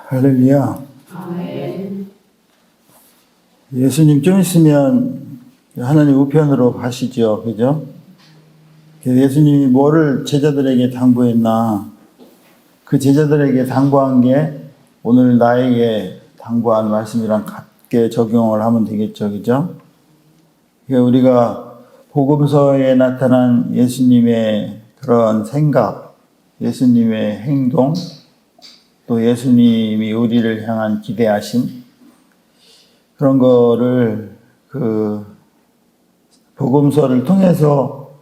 할렐루야. 아멘. 예수님 좀 있으면 하나님 우편으로 가시죠. 그죠? 예수님이 뭐를 제자들에게 당부했나? 그 제자들에게 당부한 게 오늘 나에게 당부한 말씀이랑 같게 적용을 하면 되겠죠. 그죠? 우리가 복음서에 나타난 예수님의 그런 생각, 예수님의 행동, 또 예수님이 우리를 향한 기대하심, 그런 거를 복음서를 통해서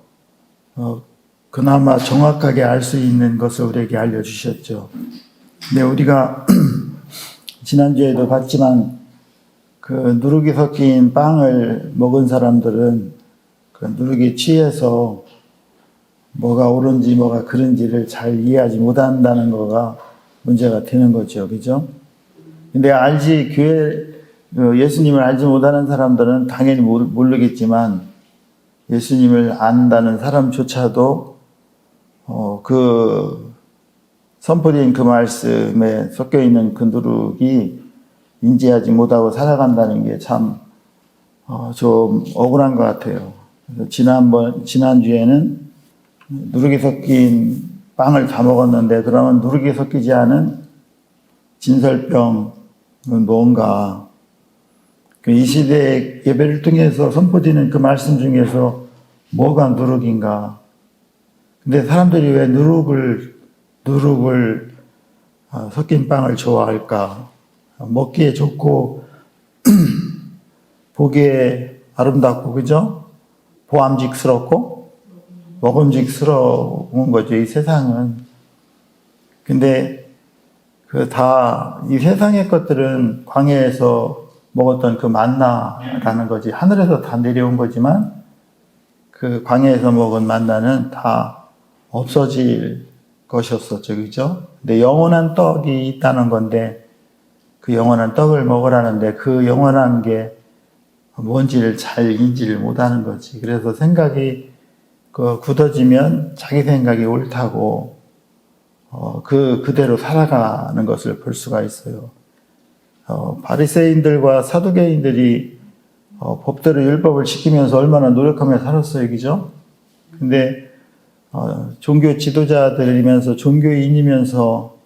그나마 정확하게 알 수 있는 것을 우리에게 알려주셨죠. 근데 우리가 지난주에도 봤지만 누룩이 섞인 빵을 먹은 사람들은 그 누룩에 취해서 뭐가 옳은지 뭐가 그른지를 잘 이해하지 못한다는 거가 문제가 되는 거죠. 그죠? 근데 예수님을 알지 못하는 사람들은 당연히 모르겠지만 예수님을 안다는 사람조차도 선포된 그 말씀에 섞여 있는 그 누룩이 인지하지 못하고 살아간다는 게 참 좀 억울한 것 같아요. 그래서 지난주에는 누룩이 섞인 빵을 다 먹었는데 그러면 누룩이 섞이지 않은 진설병은 뭔가? 이 시대의 예배를 통해서 선포되는 그 말씀 중에서 뭐가 누룩인가? 근데 사람들이 왜 누룩을 섞인 빵을 좋아할까? 먹기에 좋고 보기에 아름답고, 그죠? 보암직스럽고 먹음직스러운 거죠, 이 세상은. 근데 이 세상의 것들은 광야에서 먹었던 그 만나라는 거지. 하늘에서 다 내려온 거지만 그 광야에서 먹은 만나는 다 없어질 것이었었죠, 그죠? 근데 영원한 떡이 있다는 건데 그 영원한 떡을 먹으라는데 그 영원한 게 뭔지를 잘 인지를 못하는 거지. 그래서 생각이 굳어지면 자기 생각이 옳다고 그대로 살아가는 것을 볼 수가 있어요. 바리새인들과 사두개인들이 법대로 율법을 지키면서 얼마나 노력하며 살았어요, 그죠? 근데 종교 지도자들이면서 종교인이면서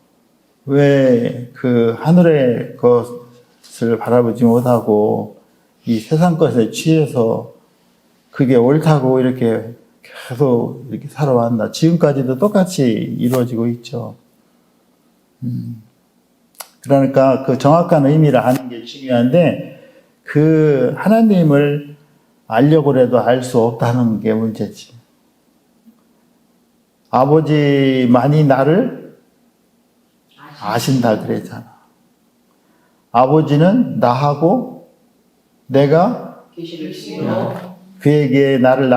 왜 하늘의 것을 바라보지 못하고 이 세상 것에 취해서 그게 옳다고 이렇게 계속 이렇게 살아왔나? 지금까지도 똑같이 이루어지고 있죠. 그러니까 그 정확한 의미를 아는 게 중요한데 하나님을 알려고 해도 알 수 없다는 게 문제지. 아버지만이 나를 아신다 그랬잖아. 아버지는 나하고 내가 그에게 나를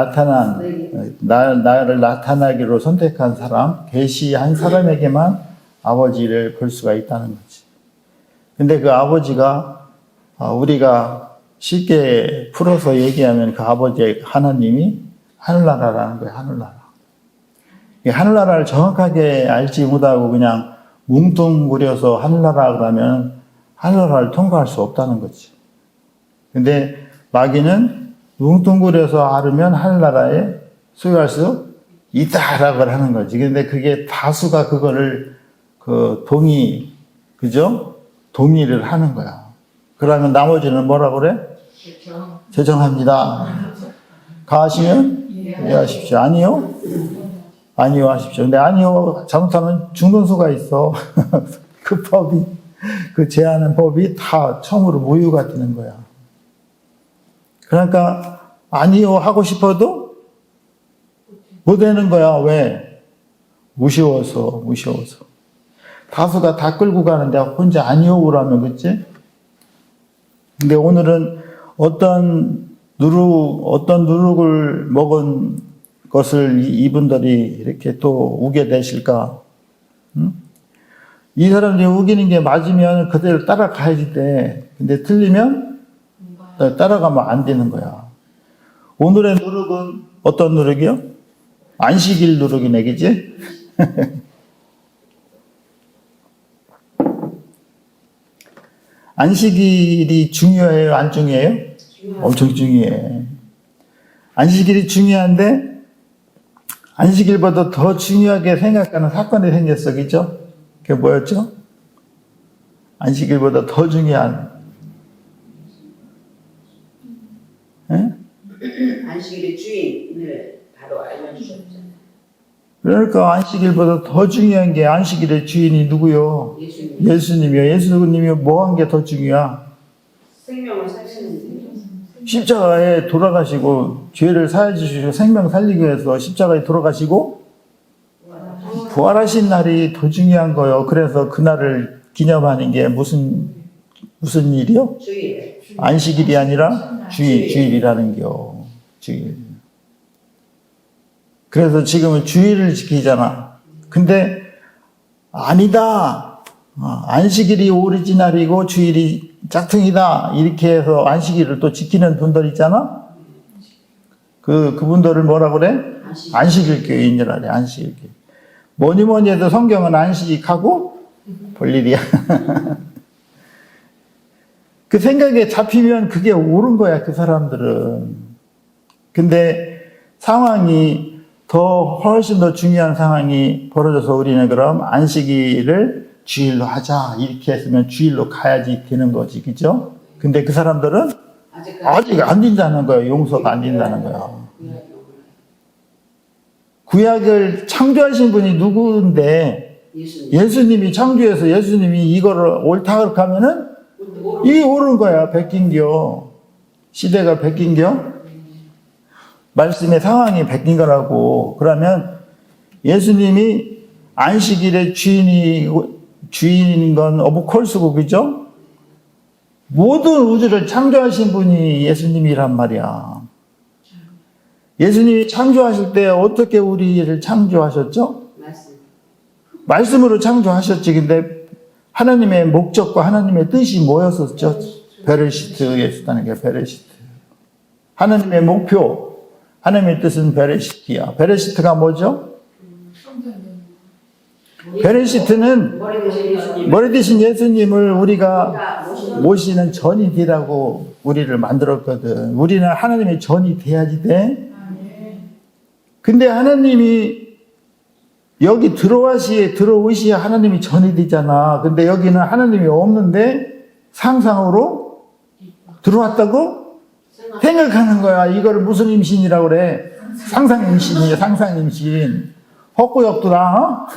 나타나기로 선택한 사람, 계시한 사람에게만 아버지를 볼 수가 있다는 거지. 근데 그 아버지가 우리가 쉽게 풀어서 얘기하면 그 아버지의 하나님이 하늘나라라는 거예요. 하늘나라. 이 하늘나라를 정확하게 알지 못하고 그냥 뭉뚱그려서 하늘나라 그러면 하늘나라를 통과할 수 없다는 거지. 근데 마귀는 뭉뚱그려서 앓으면 하늘나라에 소유할 수 있다라고 하는 거지. 근데 그게 다수가 그거를 동의를 하는 거야. 그러면 나머지는 뭐라 그래? 제정합니다. 가하시면 이해하십시오. 아니요? 아니요 하십시오. 근데 아니요 잘못하면 죽는 수가 있어. 제하는 법이 다 처음으로 무효가 되는 거야. 그러니까 아니요 하고 싶어도 못 되는 거야. 왜? 무시워서. 다수가 다 끌고 가는데 혼자 아니요 그러면, 그치? 근데 오늘은 어떤 누룩을 먹은 것을 이분들이 이렇게 또 우게 되실까? 응? 이 사람들이 우기는 게 맞으면 그대로 따라가야지 돼. 근데 틀리면 따라가면 안 되는 거야. 오늘의 누룩은 어떤 누룩이요? 안식일 누룩이네, 그지? 안식일이 중요해요? 안 중요해요? 엄청 중요해. 안식일이 중요한데 안식일보다 더 중요하게 생각하는 사건이 생겼어. 그죠? 그게 뭐였죠? 안식일보다 더 중요한 안식일의 주인을 바로 알려주셨잖아요. 그러니까 안식일보다 더 중요한 게 안식일의 주인이 누구요? 예수님. 예수님이요. 예수님이 뭐 한 게 더 중요해? 생명을 사시는 십자가에 돌아가시고 죄를 사해 주시고 생명 살리기 위해서 십자가에 돌아가시고 부활하신 날이 더 중요한 거예요. 그래서 그날을 기념하는 게 무슨 일이요? 주일. 안식일이 아니라 주일이라는 겨. 주일. 그래서 지금은 주일을 지키잖아. 근데 아니다. 안식일이 오리지널이고 주일이 짝퉁이다. 이렇게 해서 안식일을 또 지키는 분들 있잖아. 그분들을 뭐라 그래? 안식일 교인이라 그래. 안식일 교인. 뭐니 해도 성경은 안식하고 볼 일이야. 그 생각에 잡히면 그게 옳은 거야, 그 사람들은. 근데 상황이 훨씬 더 중요한 상황이 벌어져서 우리는 그럼 안식일을 주일로 하자. 이렇게 했으면 주일로 가야지 되는 거지. 그죠? 근데 그 사람들은 아직 안 된다는 거야. 용서가 안 된다는 거야. 구약을 창조하신 분이 누구인데 예수님이 창조해서 예수님이 이거를 옳다 그렇게 하면은 이게 옳은 거야. 베낀겨. 시대가 베낀겨. 말씀의 상황이 베낀 거라고. 그러면 예수님이 안식일의 주인인 건 오브콜스고, 그죠? 모든 우주를 창조하신 분이 예수님이란 말이야. 예수님이 창조하실 때 어떻게 우리를 창조하셨죠? 말씀으로 창조하셨지. 근데 하나님의 목적과 하나님의 뜻이 뭐였었죠? 베레시트에 있었다는 게 베레시트. 하나님의 목표, 하나님의 뜻은 베레시트야. 베레시트가 뭐죠? 베레시트는 머리 대신 예수님을 우리가 모시는 전이 되라고 우리를 만들었거든. 우리는 하나님의 전이 돼야지 돼. 근데 하나님이 여기 들어오시야 하나님이 전이 되잖아. 근데 여기는 하나님이 없는데 상상으로 들어왔다고 생각하는 거야. 이거를 무슨 임신이라고 그래? 상상 임신이에요. 상상 임신. 헛구역도다.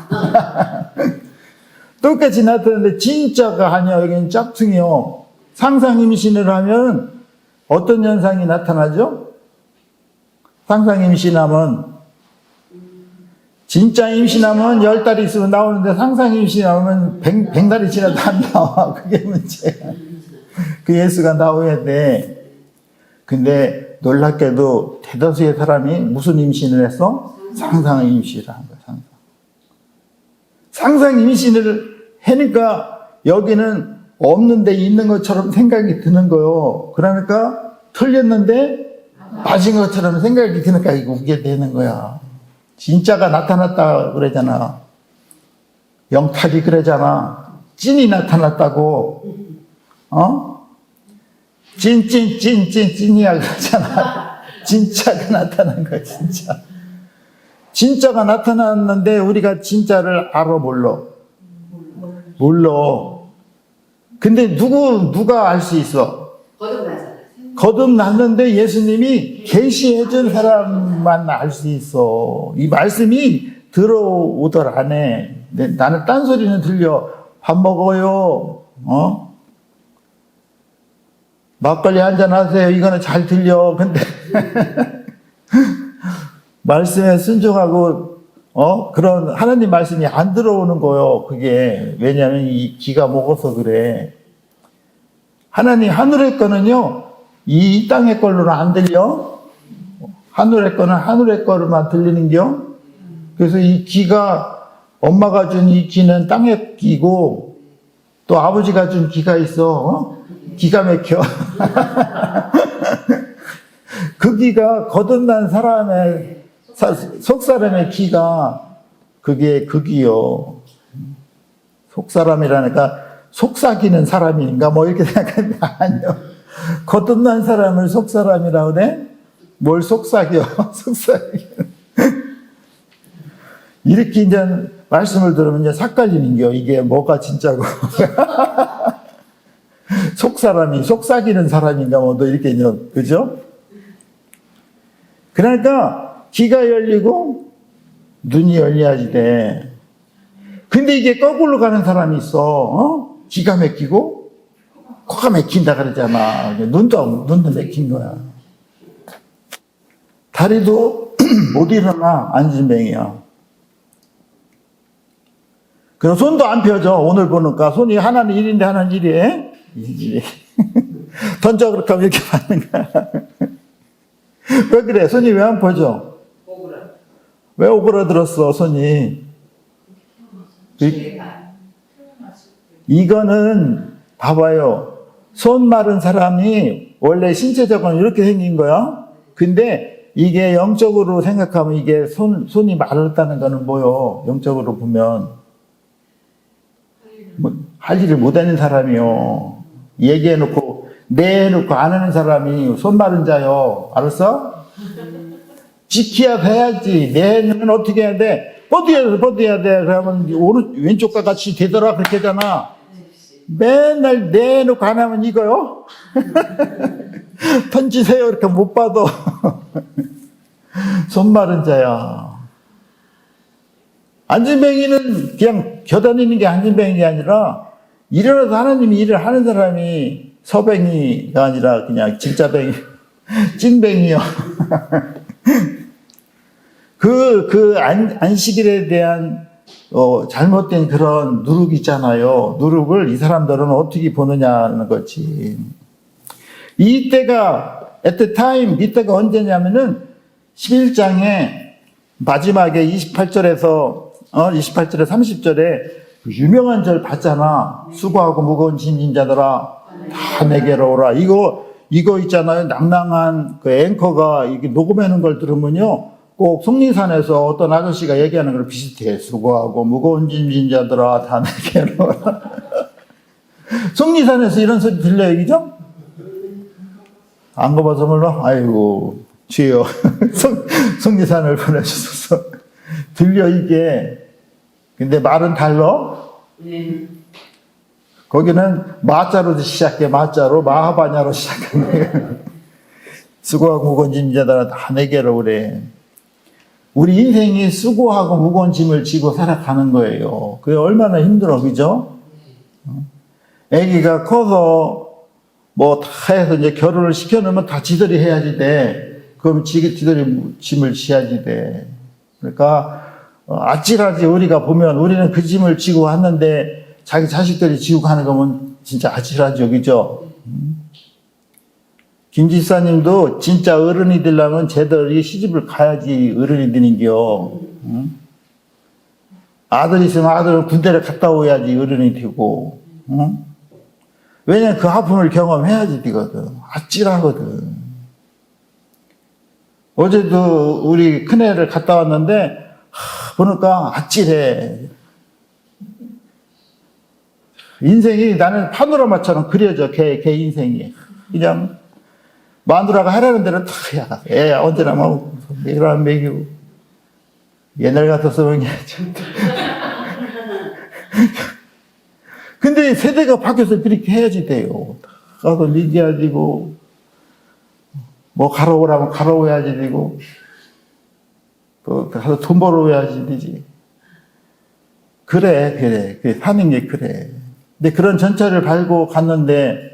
똑같이 나타나는데 진짜가 아니야. 여기는 짝퉁이요. 상상 임신을 하면 어떤 현상이 나타나죠? 상상 임신하면 진짜 임신하면 10달이 있으면 나오는데 상상 임신하면 100달이 지나도 안 나와. 그게 문제야. 그 예수가 나와야 돼. 근데 놀랍게도 대다수의 사람이 무슨 임신을 했어? 상상 임신을 한 거야. 상상 임신을 하니까 여기는 없는데 있는 것처럼 생각이 드는 거요. 그러니까 틀렸는데 맞은 것처럼 생각이 드니까 이게 되는 거야. 진짜가 나타났다 그러잖아. 영탁이 그러잖아. 찐이 나타났다고. 찐이야 그러잖아. 진짜가 나타난 거야, 진짜. 진짜가 나타났는데 우리가 진짜를 알아 몰라. 근데 누가 알 수 있어? 거듭났는데 예수님이 계시해준 사람만 알 수 있어. 이 말씀이 들어오더라 안에. 나는 딴소리는 들려. 밥 먹어요. 막걸리 한잔 하세요. 이거는 잘 들려. 근데 말씀에 순종하고 그런 하나님 말씀이 안 들어오는 거요. 그게 왜냐하면 이 귀가 먹어서 그래. 하늘의 거는요. 이 땅의 걸로는 안 들려. 하늘의 거는 하늘의 거로만 들리는겨. 그래서 이 귀가 엄마가 준 이 귀는 땅의 귀고 또 아버지가 준 귀가 있어. 기가 막혀. 그 귀가 거듭난 사람의 속사람의 귀가 그게 그 귀요. 속사람이라니까 속삭이는 사람인가 뭐 이렇게 생각하는데 아니요. 거듭난 사람을 속사람이라고 그래? 뭘 속삭여? 속삭여. 이렇게 이제 말씀을 들으면 이제 삭갈리는 겨. 이게 뭐가 진짜고. 속사람이, 속삭이는 사람인가 뭐 또 이렇게 이제, 그죠? 그러니까 귀가 열리고 눈이 열려야지 돼. 근데 이게 거꾸로 가는 사람이 있어. 어? 기가 막히고 코가 막힌다 그러잖아. 눈도 막힌 거야. 다리도 못 일어나. 안진뱅이야. 그럼 손도 안 펴져. 오늘 보니까 손이 하나는 1인데 하나는 1이에. 던져 그렇게 하면 이렇게 받는 거야. 왜 그래? 손이 왜 안 펴져? 오그라. 왜 오그라들었어, 손이? 이거는, 봐봐요. 손 마른 사람이 원래 신체적으로 이렇게 생긴 거야. 근데 이게 영적으로 생각하면 이게 손이 마르다는 거는 뭐요? 영적으로 보면. 뭐, 할 일을 못하는 사람이요. 얘기해놓고, 내놓고 안 하는 사람이 손 마른 자요. 알았어? 지키야 해야지. 내는 어떻게 해야 돼? 뻗어야 돼. 그러면 왼쪽과 같이 되더라. 그렇게 하잖아. 맨날 내놓고 안 하면 이거요? 던지세요. 이렇게 못 봐도. 손 마른 자야. 안진뱅이는 그냥 겨다니는 게 안진뱅이가 아니라 일어나서 하나님이 일을 하는 사람이 서뱅이가 아니라 그냥 진짜 뱅이, 찐뱅이요. 안식일에 대한, 잘못된 그런 누룩 있잖아요. 누룩을 이 사람들은 어떻게 보느냐는 거지. 이때가, at the time, 이때가 언제냐면은 11장에 마지막에 28절에서 30절에 유명한 절 봤잖아. 수고하고 무거운 짐진 자들아 다 내게로 오라. 이거 있잖아요. 낭낭한 그 앵커가 이게 녹음하는 걸 들으면요. 꼭 속리산에서 어떤 아저씨가 얘기하는 거랑 비슷해. 수고하고 무거운 짐진 자들아 다 내게로 오라. 속리산에서 이런 소리 들려요, 그죠? 안 가봐서 몰라? 아이고, 주여. 속리산을 보내주셔서. 들려, 이게. 근데 말은 달라? 네. 거기는 마자로 시작해. 마자로 마하바냐로 시작하네. 수고하고 무거운 짐 자들아 다 내게로 오래. 우리 인생이 수고하고 무거운 짐을 지고 살아가는 거예요. 그게 얼마나 힘들어, 그죠? 애기가 커서 뭐 다 해서 이제 결혼을 시켜놓으면 다 지들이 해야지 돼. 그럼 지들이 짐을 지야지 돼. 그러니까 아찔하지. 우리가 보면 우리는 그 짐을 지고 왔는데 자기 자식들이 지고 가는 거면 진짜 아찔하죠, 그죠? 김 지사님도 진짜 어른이 되려면 쟤들이 시집을 가야지 어른이 되는겨. 아들 있으면 아들은 군대를 갔다 오야지 어른이 되고. 왜냐면 그 아픔을 경험해야지 되거든. 아찔하거든. 어제도 우리 큰애를 갔다 왔는데 보니까 아찔해. 인생이 나는 파노라마처럼 그려져. 걔 인생이. 그냥 마누라가 하라는 대로 다 해야. 애 언제나 뭐 먹이고 옛날 같았으면 그냥 근데 세대가 바뀌어서 그렇게 해야지 돼요. 가서 믿어야 되고 뭐 가러 오라면 가러 오야지 되고 또 가서 돈 벌어 오야지 되지. 그래 사는 게 그래. 근데 그런 전철을 밟고 갔는데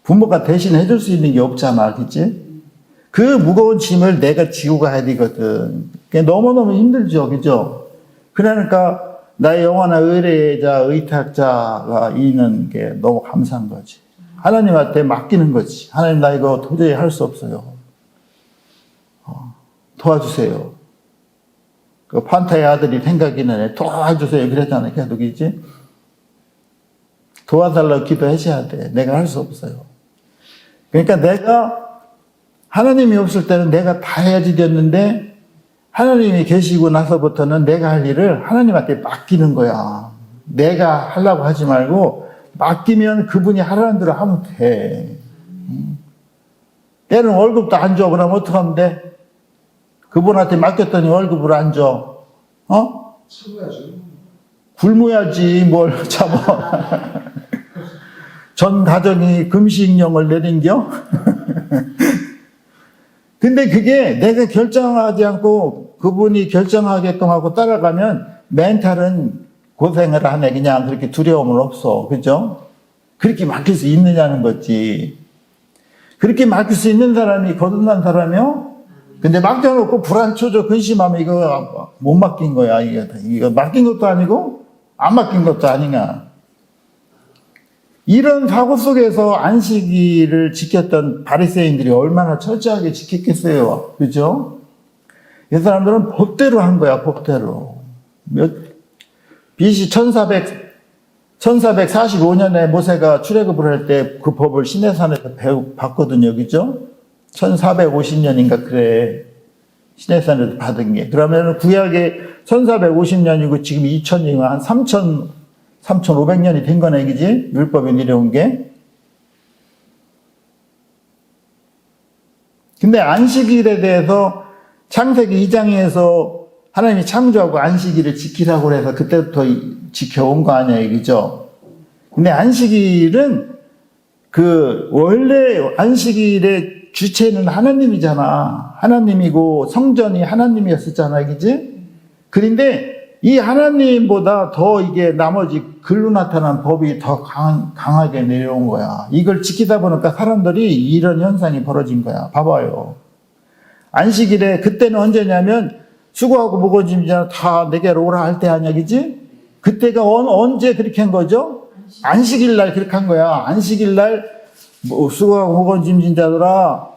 부모가 대신 해줄 수 있는 게 없잖아, 그치? 그 무거운 짐을 내가 지고 가야 되거든. 그게 너무너무 힘들죠, 그죠? 그러니까 나의 영원한 의뢰자, 의탁자가 있는 게 너무 감사한 거지. 하나님한테 맡기는 거지. 하나님, 나 이거 도저히 할 수 없어요. 도와주세요. 그 판타의 아들이 생각이네. 도와주세요. 그랬잖아요, 계속, 그지? 도와달라고 기도하셔야 돼. 내가 할 수 없어요. 그러니까 내가 하나님이 없을 때는 내가 다 해야지 됐는데 하나님이 계시고 나서부터는 내가 할 일을 하나님한테 맡기는 거야. 내가 하려고 하지 말고 맡기면 그분이 하라는 대로 하면 돼. 때는 월급도 안 줘. 그럼 어떡하면 돼? 그분한테 맡겼더니 월급을 안 줘. 참아야죠. 굶어야지 뭘 참아. 전 가정이 금식령을 내린겨? 근데 그게 내가 결정하지 않고 그분이 결정하게끔 하고 따라가면 멘탈은 고생을 하네. 그냥 그렇게 두려움은 없어. 그죠? 그렇게 맡길 수 있느냐는 거지. 그렇게 맡길 수 있는 사람이 거듭난 사람이요? 근데 맡겨놓고 불안초조 근심하면 이거 못 맡긴 거야. 이거 맡긴 것도 아니고 안 맡긴 것도 아니냐. 이런 사고 속에서 안식일을 지켰던 바리새인들이 얼마나 철저하게 지켰겠어요. 그죠? 이 사람들은 법대로 한 거야. 법대로. BC 1445년에 모세가 출애굽을 할 때 그 법을 시내산에서 봤거든요. 그죠? 1450년인가 그래. 시내산에서 받은 게. 그러면 구약에 1450년이고 지금 2000년이면 한 3,500년이 된 거네, 그지? 율법이 내려온 게. 근데 안식일에 대해서 창세기 2장에서 하나님이 창조하고 안식일을 지키라고 해서 그때부터 지켜온 거 아니에요, 그죠? 근데 안식일은 원래 안식일의 주체는 하나님이잖아. 하나님이고 성전이 하나님이었었잖아, 그지? 그런데 이 하나님보다 더 이게 나머지 글로 나타난 법이 더 강하게 내려온 거야. 이걸 지키다 보니까 사람들이 이런 현상이 벌어진 거야. 봐봐요. 안식일에 그때는 언제냐면 수고하고 무거워짐이잖아. 다 내게로 오라 할 때 아니야, 그지? 그때가 언제 그렇게 한 거죠? 안식일 날 그렇게 한 거야. 안식일 날 수고하고 무거워짐진 자들아,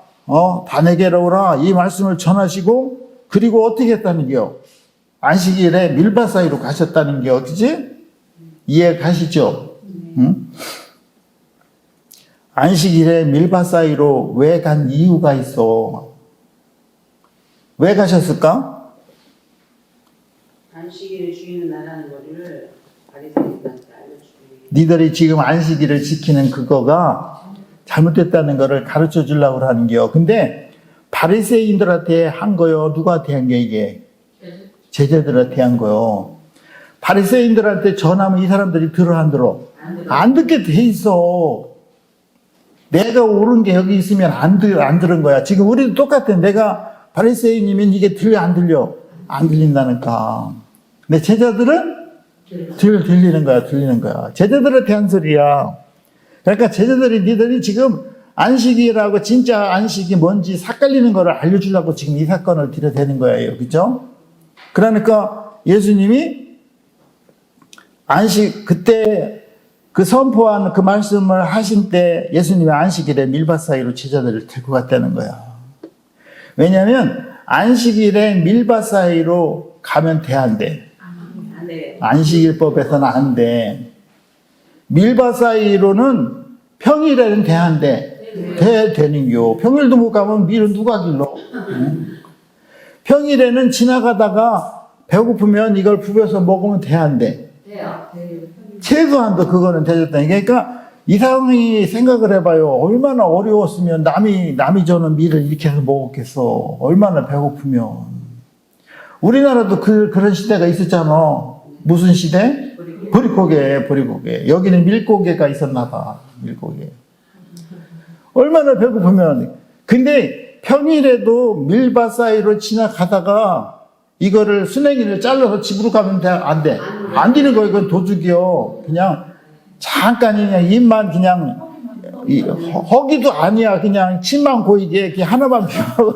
다 내게로 오라. 이 말씀을 전하시고, 그리고 어떻게 했다는 게요? 안식일에 밀밭 사이로 가셨다는 게 어디지? 이해 가시죠? 응? 안식일에 밀밭 사이로 왜 간 이유가 있어? 왜 가셨을까? 안식일의 주인은 나라는 거를 바리새인들한테 알려주기. 니들이 지금 안식일을 지키는 그거가 잘못됐다는 거를 가르쳐 주려고 하는 게요. 근데 바리새인들한테 한 거요. 누구한테 한 게 이게? 제자들한테 한 거요. 바리새인들한테 전하면 이 사람들이 들어 안 들어? 안 듣게 돼 있어. 내가 옳은 게 여기 있으면 안 들은 거야. 지금 우리도 똑같아. 내가 바리새인이면 이게 들려 안 들려? 안 들린다니까. 근데 제자들은 들리는 거야. 제자들한테 한 소리야. 그러니까 제자들이 니들이 지금 안식이라고 진짜 안식이 뭔지 삭갈리는 거를 알려주려고 지금 이 사건을 들여대는 거예요. 그죠? 그러니까 예수님이 그때 그 선포한 그 말씀을 하신 때 예수님이 안식일에 밀밭 사이로 제자들을 데리고 갔다는 거야. 왜냐하면 안식일에 밀밭 사이로 가면 안 돼. 안식일법에서는 안 돼. 밀밭 사이로는 평일에는 되는겨. 평일도 못 가면 밀은 누가 길러? 평일에는 지나가다가 배고프면 이걸 부벼서 먹으면 안 돼. 최소한도 그거는 되졌다. 그러니까 이 상황이 생각을 해봐요. 얼마나 어려웠으면 남이 저는 밀을 이렇게 해서 먹었겠어. 얼마나 배고프면. 우리나라도 그런 시대가 있었잖아. 무슨 시대? 보리고개. 여기는 밀고개가 있었나 봐. 밀고개. 얼마나 배고프면. 근데 평일에도 밀밭 사이로 지나가다가 이거를 순행이를 잘라서 집으로 가면 안 돼. 안 되는 거 이건 도둑이요. 그냥 잠깐 그냥 입만 그냥 허기도 아니야. 그냥 침만 고이게 이렇게 하나만 비벼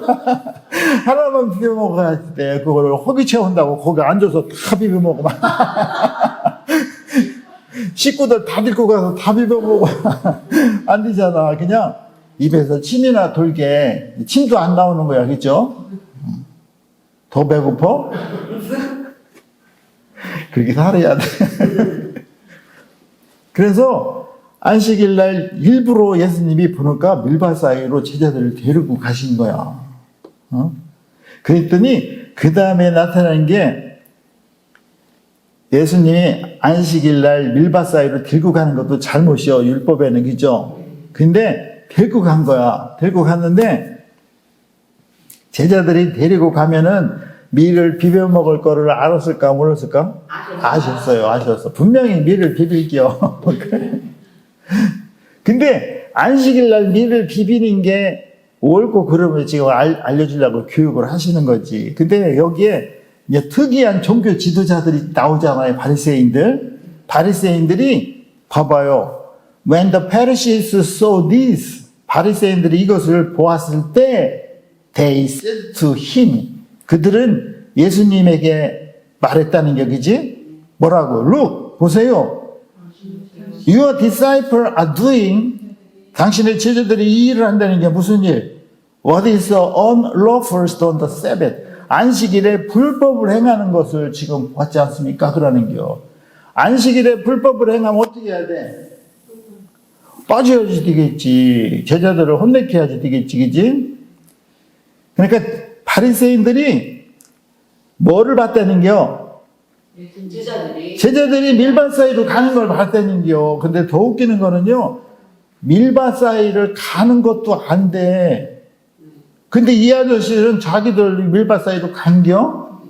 먹어야 돼. 그걸 허기 채운다고 거기 앉아서 다 비벼 먹으면 식구들 다 데리고 가서 다 비벼 먹어. 안 되잖아. 그냥 입에서 침이나 돌게 침도 안 나오는 거야. 그죠? 더 배고파? 그렇게 살아야 돼. 그래서 안식일 날 일부러 예수님이 보니까 밀밭 사이로 제자들을 데리고 가신 거야. 그랬더니 그 다음에 나타난 게 예수님이 안식일 날 밀밭 사이로 들고 가는 것도 잘못이요. 율법에는, 그죠? 근데 데리고 간 거야. 데리고 갔는데 제자들이 데리고 가면은 밀을 비벼 먹을 거를 알았을까 몰랐을까? 아셨어. 분명히 밀을 비빌게요. 근데 안식일 날 밀을 비비는 게 옳고 그름을 지금 알려주려고 교육을 하시는 거지. 근데 여기에 이제 특이한 종교 지도자들이 나오잖아요. 바리새인들이 봐봐요. When the Pharisees saw this, 바리새인들이 이것을 보았을 때 they said to him, 그들은 예수님에게 말했다는 게, 그지? 뭐라고? Look, 보세요. Your disciples are doing, 당신의 제자들이 이 일을 한다는 게 무슨 일? What is unlawful on the Sabbath? 안식일에 불법을 행하는 것을 지금 봤지 않습니까? 그러는 겨. 안식일에 불법을 행하면 어떻게 해야 돼? 빠져야지 되겠지. 제자들을 혼내켜야지 되겠지, 그지? 그러니까 바리새인들이 뭐를 봤다는 겨? 제자들이 밀밭 사이로 가는 걸 봤다는 겨. 근데 더 웃기는 거는요, 밀밭 사이를 가는 것도 안 돼. 근데 이 아저씨는 자기들 밀밭 사이로 간겨?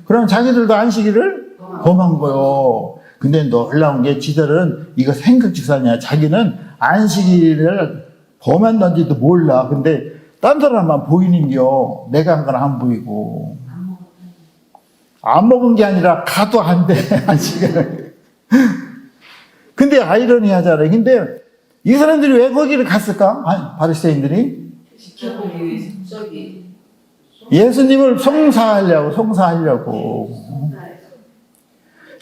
그럼 자기들도 안식일을 범한 거요. 근데 놀라운 게 지들은 이거 생각지사냐. 자기는 안식일을 범했는지도 몰라. 근데 딴 사람만 보이는겨. 내가 한 건 안 보이고. 안 먹은 게 아니라 가도 안 돼. 안식일을. 근데 아이러니하잖아요. 근데 이 사람들이 왜 거기를 갔을까? 바리새인들이? 예수님을 송사하려고.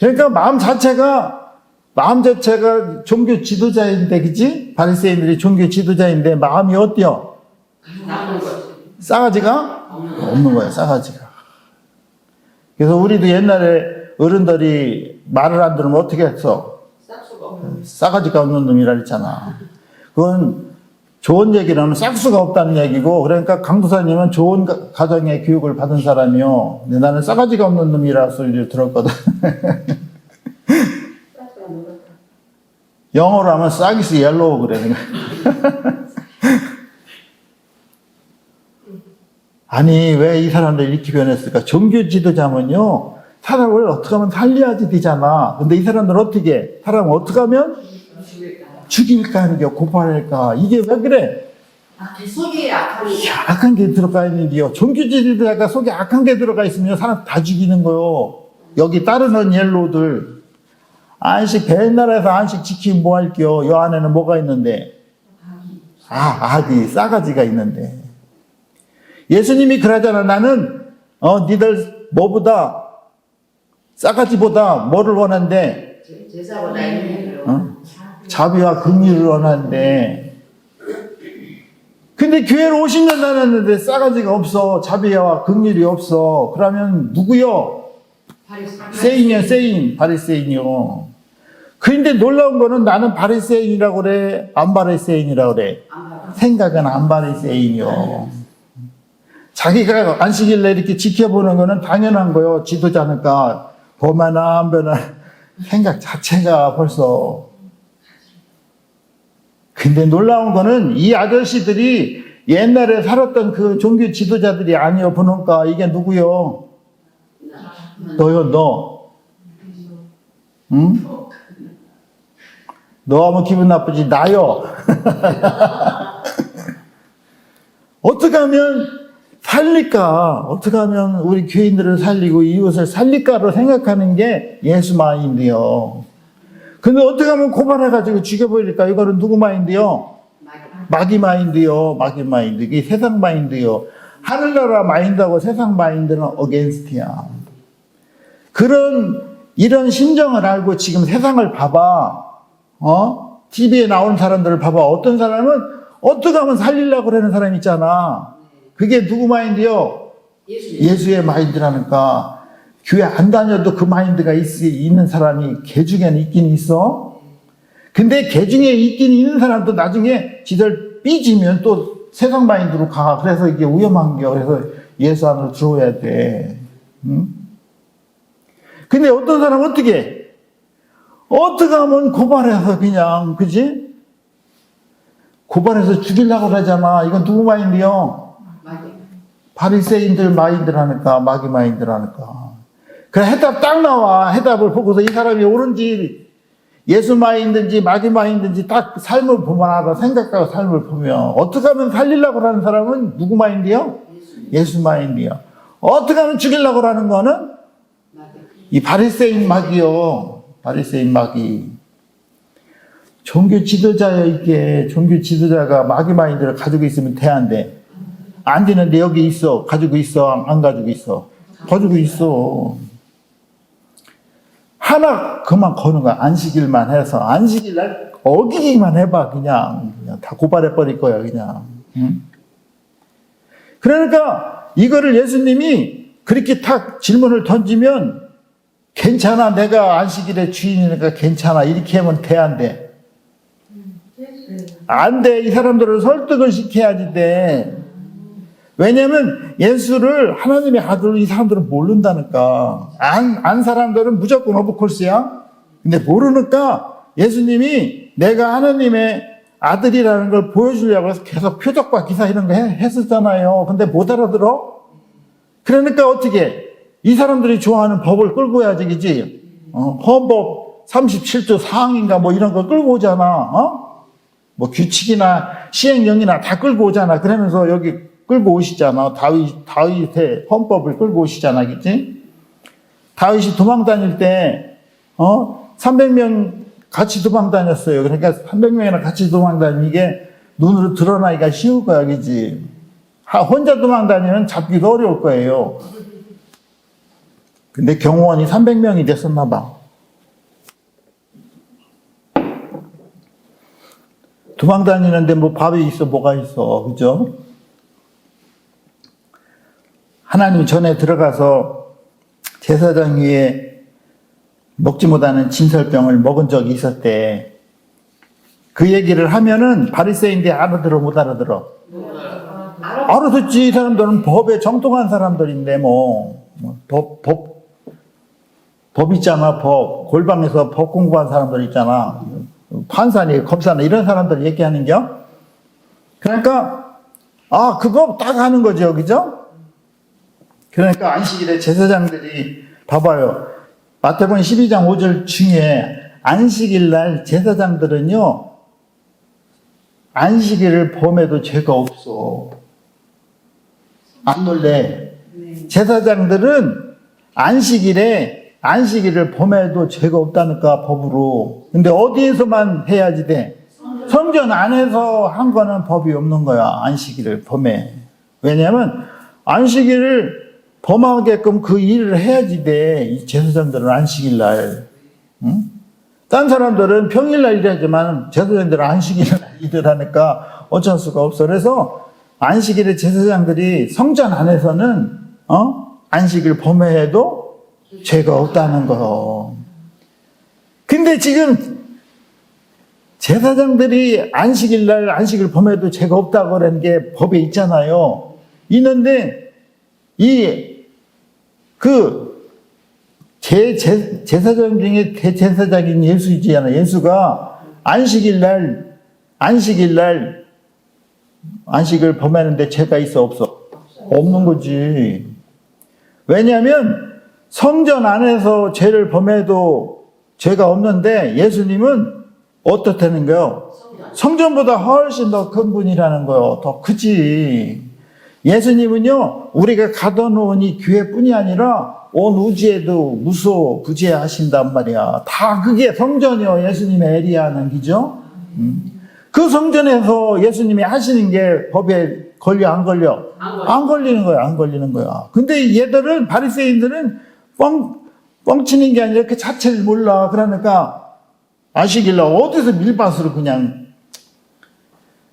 그러니까 마음 자체가 종교 지도자인데, 그치? 바리새인들이 종교 지도자인데 마음이 어때요? 싸가지가 없는 거예요. 싸가지가. 그래서 우리도 옛날에 어른들이 말을 안 들으면 어떻게 했어? 싸가지가 없는 놈이라 그랬잖아. 그건 좋은 얘기라면 싹수가 없다는 얘기고, 그러니까 강도사님은 좋은 가정의 교육을 받은 사람이요. 근데 나는 싸가지가 없는 놈이라 소리를 들었거든. 영어로 하면 싹이스 옐로우 그러는 거야. 아니, 왜 이 사람들이 이렇게 변했을까? 종교 지도자면요, 사람을 어떻게 하면 살려야지 되잖아. 근데 이 사람들은 어떻게 해? 사람을 어떻게 하면 죽일까 하는 게 고발할까? 이게 왜 그래? 속에 악한 게 들어가 있는 게요. 종교 지도자가 속에 악한 게 들어가 있으면 사람 다 죽이는 거요. 여기 따르는 옐로우들. 안식, 벨나라에서 안식 지키면 뭐 할게요? 요 안에는 뭐가 있는데? 악이, 싸가지가 있는데. 예수님이 그러잖아. 나는, 니들 뭐보다, 싸가지보다 뭐를 원한대? 제사보다 있는 자비와 긍휼을 원하는데. 근데 교회를 50년 다녔는데 싸가지가 없어. 자비와 긍휼이 없어. 그러면 누구요? 세인이요. 바리새인이요. 그런데 놀라운 거는 나는 바리새인이라고 그래? 안 바리새인이라고 그래? 생각은 안 바리새인이요. 자기가 안식일에 이렇게 지켜보는 거는 당연한 거요. 지도자니까. 범하나 안 범하나 생각 자체가 벌써. 근데 놀라운 거는 이 아저씨들이 옛날에 살았던 그 종교 지도자들이 아니요. 보니까 이게 누구요? 너요, 너. 응? 너 하면 기분 나쁘지, 나요. 어떻게 하면 살릴까? 어떻게 하면 우리 교인들을 살리고 이웃을 살릴까로 생각하는 게 예수 마인드요. 근데 어떻게 하면 고발해가지고 죽여버릴까? 이거는 누구 마인드요? 마귀 마인드요. 마귀 마인드. 이게 세상 마인드요. 하늘나라 마인드하고 세상 마인드는 어게인스트야. 이런 심정을 알고 지금 세상을 봐봐. TV에 나오는 사람들을 봐봐. 어떤 사람은 어떻게 하면 살리려고 그러는 사람 있잖아. 그게 누구 마인드요? 예수의 마인드라니까. 교회 안 다녀도 그 마인드가 있는 사람이 개 중에는 있긴 있어. 근데 개 중에 있긴 있는 사람도 나중에 지들 삐지면 또 세상 마인드로 가. 그래서 이게 위험한 게, 그래서 예수 안으로 들어와야 돼. 응? 근데 어떤 사람은 어떻게 해? 어떻게 하면 고발해서 그냥, 그지? 고발해서 죽이려고 그러잖아. 이건 누구 마인드요? 맞아요. 바리새인들 마인드라니까, 마귀 마인드라니까. 그래, 해답 딱 나와. 해답을 보고서 이 사람이 옳은지, 예수 마인드인지, 마귀 마인드인지 딱 삶을 보면 알아. 생각하고 삶을 보면. 어떻게 하면 살리려고 하는 사람은 누구 마인드요? 예수 마인드요. 어떻게 하면 죽이려고 하는 거는 맞아요. 이 바리새인 마귀요. 바리새인 마귀. 종교 지도자요, 이게. 종교 지도자가 마귀 마인드를 가지고 있으면 돼, 안 돼? 안 되는데 여기 있어. 가지고 있어. 안 가지고 있어. 가지고 있어. 하나 그만 거는 거야. 안식일만 해서. 안식일 날 어기기만 해봐. 그냥 다 고발해 버릴 거야. 그냥. 응? 그러니까 이거를 예수님이 그렇게 탁 질문을 던지면 괜찮아. 내가 안식일의 주인이니까 괜찮아. 이렇게 하면 돼, 안 돼? 안 돼. 이 사람들을 설득을 시켜야지 돼. 왜냐면 예수를 하나님의 아들로 이 사람들은 모른다니까. 안 사람들은 무조건 오브콜스야. 근데 모르니까 예수님이 내가 하나님의 아들이라는 걸 보여주려고 해서 계속 표적과 기사 이런 거 했었잖아요. 근데 못 알아들어? 그러니까 어떻게 이 사람들이 좋아하는 법을 끌고 와야지, 그지? 헌법 37조 4항인가 뭐 이런 거 끌고 오잖아. 뭐 규칙이나 시행령이나 다 끌고 오잖아. 그러면서 여기 끌고 오시잖아. 다윗의 헌법을 끌고 오시잖아. 그치? 다윗이 도망 다닐 때, 300명 같이 도망 다녔어요. 그러니까 300명이나 같이 도망 다니는 이게 눈으로 드러나기가 쉬울 거야. 그치? 혼자 도망 다니면 잡기도 어려울 거예요. 근데 경호원이 300명이 됐었나 봐. 도망 다니는데 뭐 밥이 있어, 뭐가 있어. 그죠? 하나님 전에 들어가서 제사장 위에 먹지 못하는 진설병을 먹은 적이 있었대. 그 얘기를 하면은 바리새인들이 알아들어, 못 알아들어? 알아듣지. 이 사람들은 법에 정통한 사람들인데 법 있잖아. 법. 골방에서 법 공부한 사람들 있잖아. 판사니, 검사니 이런 사람들 얘기하는겨. 그러니까 그 법 딱 하는 거죠. 그죠? 그러니까 안식일에 제사장들이 봐봐요. 마태복음 12장 5절 중에 안식일 날 제사장들은요, 안식일을 범해도 죄가 없어. 안 놀래. 제사장들은 안식일을 범해도 죄가 없다니까, 법으로. 근데 어디에서만 해야지 돼? 성전 안에서 한 거는 법이 없는 거야. 안식일을 범해. 왜냐면 안식일을 범하게끔 그 일을 해야지 돼. 이 제사장들은 안식일 날. 응? 딴 사람들은 평일 날 일하지만 제사장들은 안식일 날 일을 하니까 어쩔 수가 없어. 그래서 안식일에 제사장들이 성전 안에서는 안식일 범해도 죄가 없다는 거. 근데 지금 제사장들이 안식일 날 안식일 범해도 죄가 없다고 하는 게 법에 있잖아요. 있는데 제사장 중에 대제사장인 예수이잖아. 예수가 안식일 날 안식을 범하는데 죄가 있어, 없어? 없는 거지. 왜냐하면 성전 안에서 죄를 범해도 죄가 없는데 예수님은 어떻다는 거요? 성전보다 훨씬 더 큰 분이라는 거요. 더 크지. 예수님은요, 우리가 가둬놓은 이 교회뿐이 아니라 온 우주에도 무소부재하신단 말이야. 다 그게 성전이요. 예수님의 에리아는, 그죠? 그 성전에서 예수님이 하시는 게 법에 걸려, 안 걸려? 안 걸리는 거야, 안 걸리는 거야. 근데 얘들은, 바리새인들은 뻥치는 게 아니라 그 자체를 몰라. 그러니까 안식일날 어디서 밀밭으로 그냥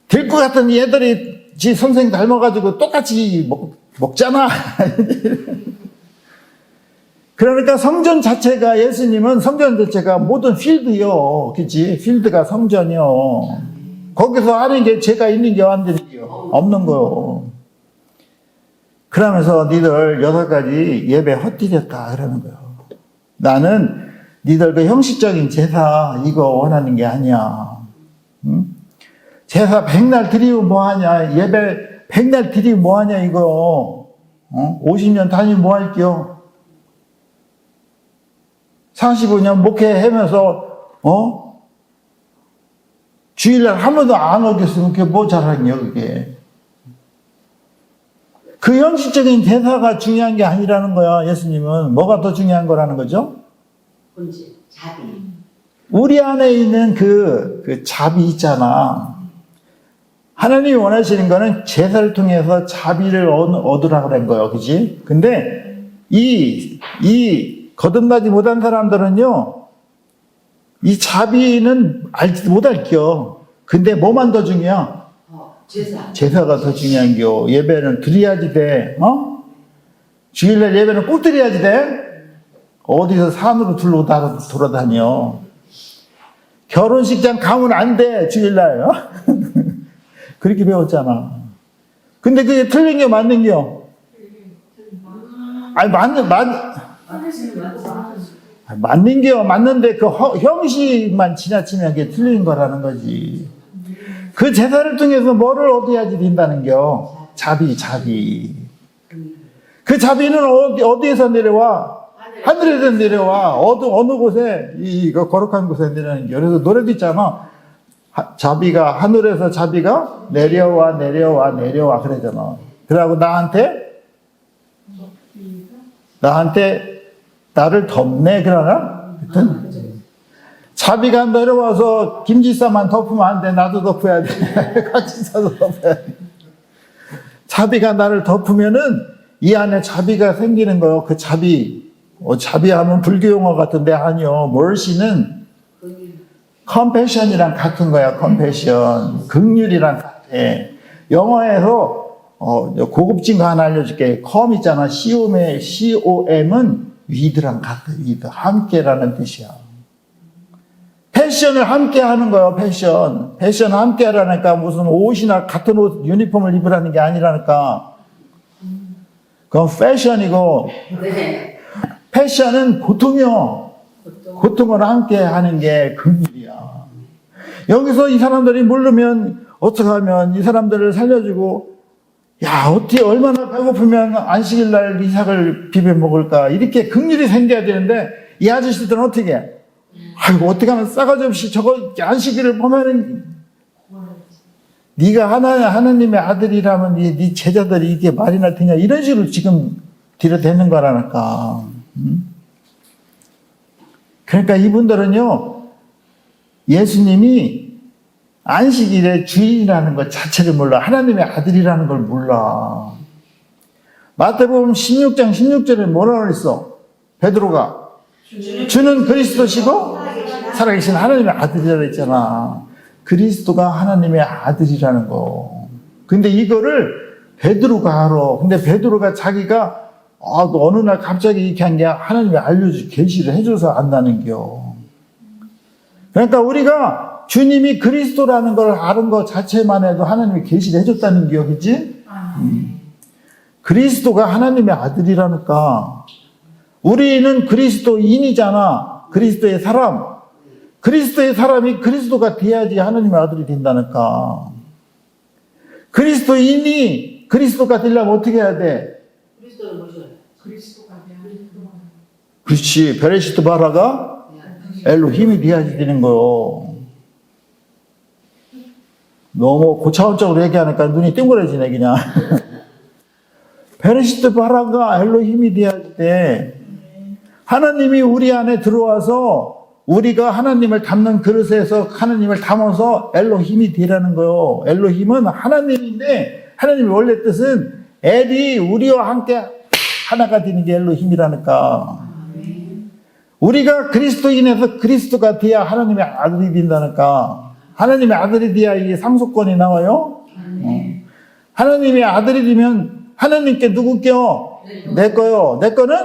될 것 같은 얘들이 지 선생 닮아가지고 똑같이 먹잖아. 그러니까 성전 자체가, 예수님은 성전 자체가 모든 필드요. 그치? 필드가 성전이요. 거기서 하는 게 죄가 있는 게 안 되는 게 없는 거요. 그러면서 니들 6가지 예배 헛디뎠다 그러는 거요. 나는 니들 그 형식적인 제사 이거 원하는 게 아니야. 응? 제사 백날 드리고 뭐하냐, 예배 백날 드리고 뭐하냐 이거. 50년 다니면 뭐할게요. 45년 목회하면서 주일날 한 번도 안 오겠으면 그게 뭐 잘하냐 그게. 그 형식적인 제사가 중요한 게 아니라는 거야. 예수님은 뭐가 더 중요한 거라는 거죠? 본질, 자비. 우리 안에 있는 그 자비 있잖아. 하나님이 원하시는 거는 제사를 통해서 자비를 얻으라고 그런 거예요. 그지? 근데 이 거듭나지 못한 사람들은요, 이 자비는 알지도 못할게요. 근데 뭐만 더 중요해? 제사. 제사가 더 중요한겨. 예배는 드려야지 돼. 주일날 예배는 꼭 드려야지 돼. 어디서 산으로 돌아다녀. 결혼식장 가면 안 돼, 주일날. 그렇게 배웠잖아. 근데 그게 틀린 게 맞는겨? 아니, 맞는겨. 맞는데 그 형식만 지나치면 그게 틀린 거라는 거지. 그 제사를 통해서 뭐를 얻어야지 된다는겨? 자비. 그 자비는 어디에서 내려와? 하늘에서 내려와. 어느 곳에, 이거 거룩한 곳에 내려오는 게. 그래서 노래도 있잖아. 하늘에서 자비가 내려와 그러잖아. 그러고 나를 덮네, 그러나? 자비가 내려와서 김지사만 덮으면 안 돼. 나도 덮어야 돼. 같이 서서 덮어야 돼. 자비가 나를 덮으면은 이 안에 자비가 생기는 거예요. 그 자비하면 불교 용어 같은데 아니요. mercy는 compassion이랑 같은 거야. compassion. 긍휼이랑 같아. 영어에서 고급진 거 하나 알려줄게. com 있잖아. com은 with랑 같아. with. 함께라는 뜻이야. 패션을 함께 하는 거예요. 패션 함께 하라니까 무슨 옷이나 같은 옷 유니폼을 입으라는 게 아니라니까. 그건 패션이고 네. 패션은 고통이요. 고통을 함께 하는 게 긍휼이야. 여기서 이 사람들이 모르면 어떻게 하면 이 사람들을 살려주고, 야, 어떻게 얼마나 배고프면 안식일 날 이삭을 비벼 먹을까, 이렇게 긍휼이 생겨야 되는데 이 아저씨들은 어떻게 해? 아이고, 어떻게 하면 싸가지 없이 저거 안식일을 보면은 네가 하나님의 아들이라면 네 제자들이 이게 말이나 되냐, 이런 식으로 지금 들여대는 거라니까. 그러니까 이분들은요, 예수님이 안식일의 주인이라는 것 자체를 몰라. 하나님의 아들이라는 걸 몰라. 마태복음 16장 16절에 뭐라고 그랬어? 베드로가 주는 그리스도시고 살아계신 하나님의 아들이라고 했잖아. 그리스도가 하나님의 아들이라는 거. 근데 이거를 베드로가 알아. 근데 베드로가 자기가 어느 날 갑자기 이렇게 한 게 하나님이 계시를 해줘서 안다는겨. 그러니까 우리가 주님이 그리스도라는 걸 아는 것 자체만 해도 하나님이 계시를 해줬다는 겨, 그치? 그리스도가 하나님의 아들이라니까. 우리는 그리스도인이잖아. 그리스도의 사람. 그리스도의 사람이 그리스도가 돼야지 하나님의 아들이 된다니까. 그리스도인이 그리스도가 되려면 어떻게 해야 돼? 그리스도는 뭐죠? 그렇지. 베레시트 바라가 엘로힘이 돼야지 되는 거요. 너무 고차원적으로 얘기하니까 눈이 띵그러지네 그냥. 베레시트 바라가 엘로힘이 돼야지 돼. 하나님이 우리 안에 들어와서 우리가 하나님을 담는 그릇에서 하나님을 담아서 엘로힘이 되라는 거요. 엘로힘은 하나님인데 하나님의 원래 뜻은 엘이 우리와 함께 하나가 되는 게 엘로힘이라니까. 우리가 그리스도인에서 그리스도가 돼야 하나님의 아들이 된다니까. 하나님의 아들이 돼야 이게 상속권이 나와요. 하나님의 아들이 되면 하나님께 누구께요? 내 거요. 내 거는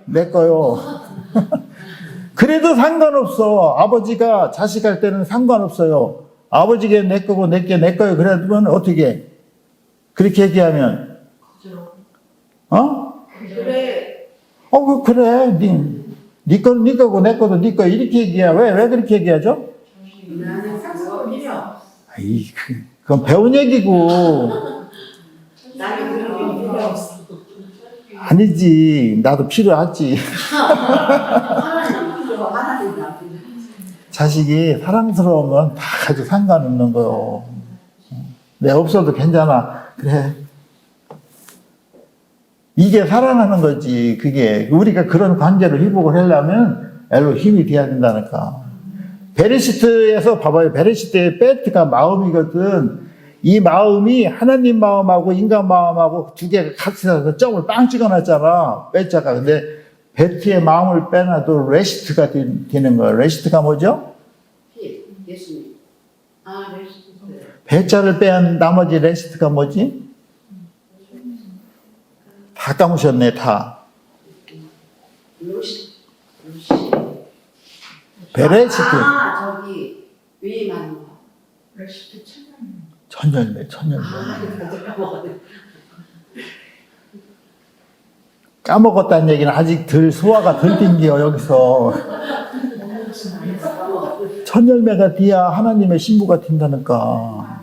내 거요. 그래도 상관없어. 아버지가 자식할 때는 상관없어요. 아버지게 내 거고 내게 내 거요. 그러면 어떻게? 그렇게 얘기하면 그래. 그래. 네 거는 네 거고 내 거도 네 거 이렇게 얘기해. 왜 그렇게 얘기하죠? 나는 그거 필요 없어. 아이, 그건 배운 얘기고. 나는 그런 게 필요 없어. 아니지. 나도 필요하지. 하나님 필요, 하나님 나 필요. 자식이 사랑스러우면 다 가지고 상관없는 거요. 내 없어도 괜찮아. 그래. 이게 사랑하는 거지. 그게 우리가 그런 관계를 회복을 하려면 엘로 힘이 돼야 된다니까. 베레시트에서 봐봐요. 베레시트의 베트가 마음이거든. 이 마음이 하나님 마음하고 인간 마음하고 두 개가 같이 살아서 점을 빵 찍어놨잖아. 베자가. 근데 베트의 마음을 빼놔도 레시트가 되는 거야. 레시트가 뭐죠? 예수님. 아, 예수님. 베자를 빼한 나머지 레시트가 뭐지? 다 까무셨네, 다. 루시. 베레시트. 아, 저기 위에 많은 거. 루시 천열매. 아, 이거 까먹었네. 까먹었다는 얘기는 아직 덜 소화가 덜 땡겨 여기서. 천열매가 돼야 하나님의 신부가 된다니까.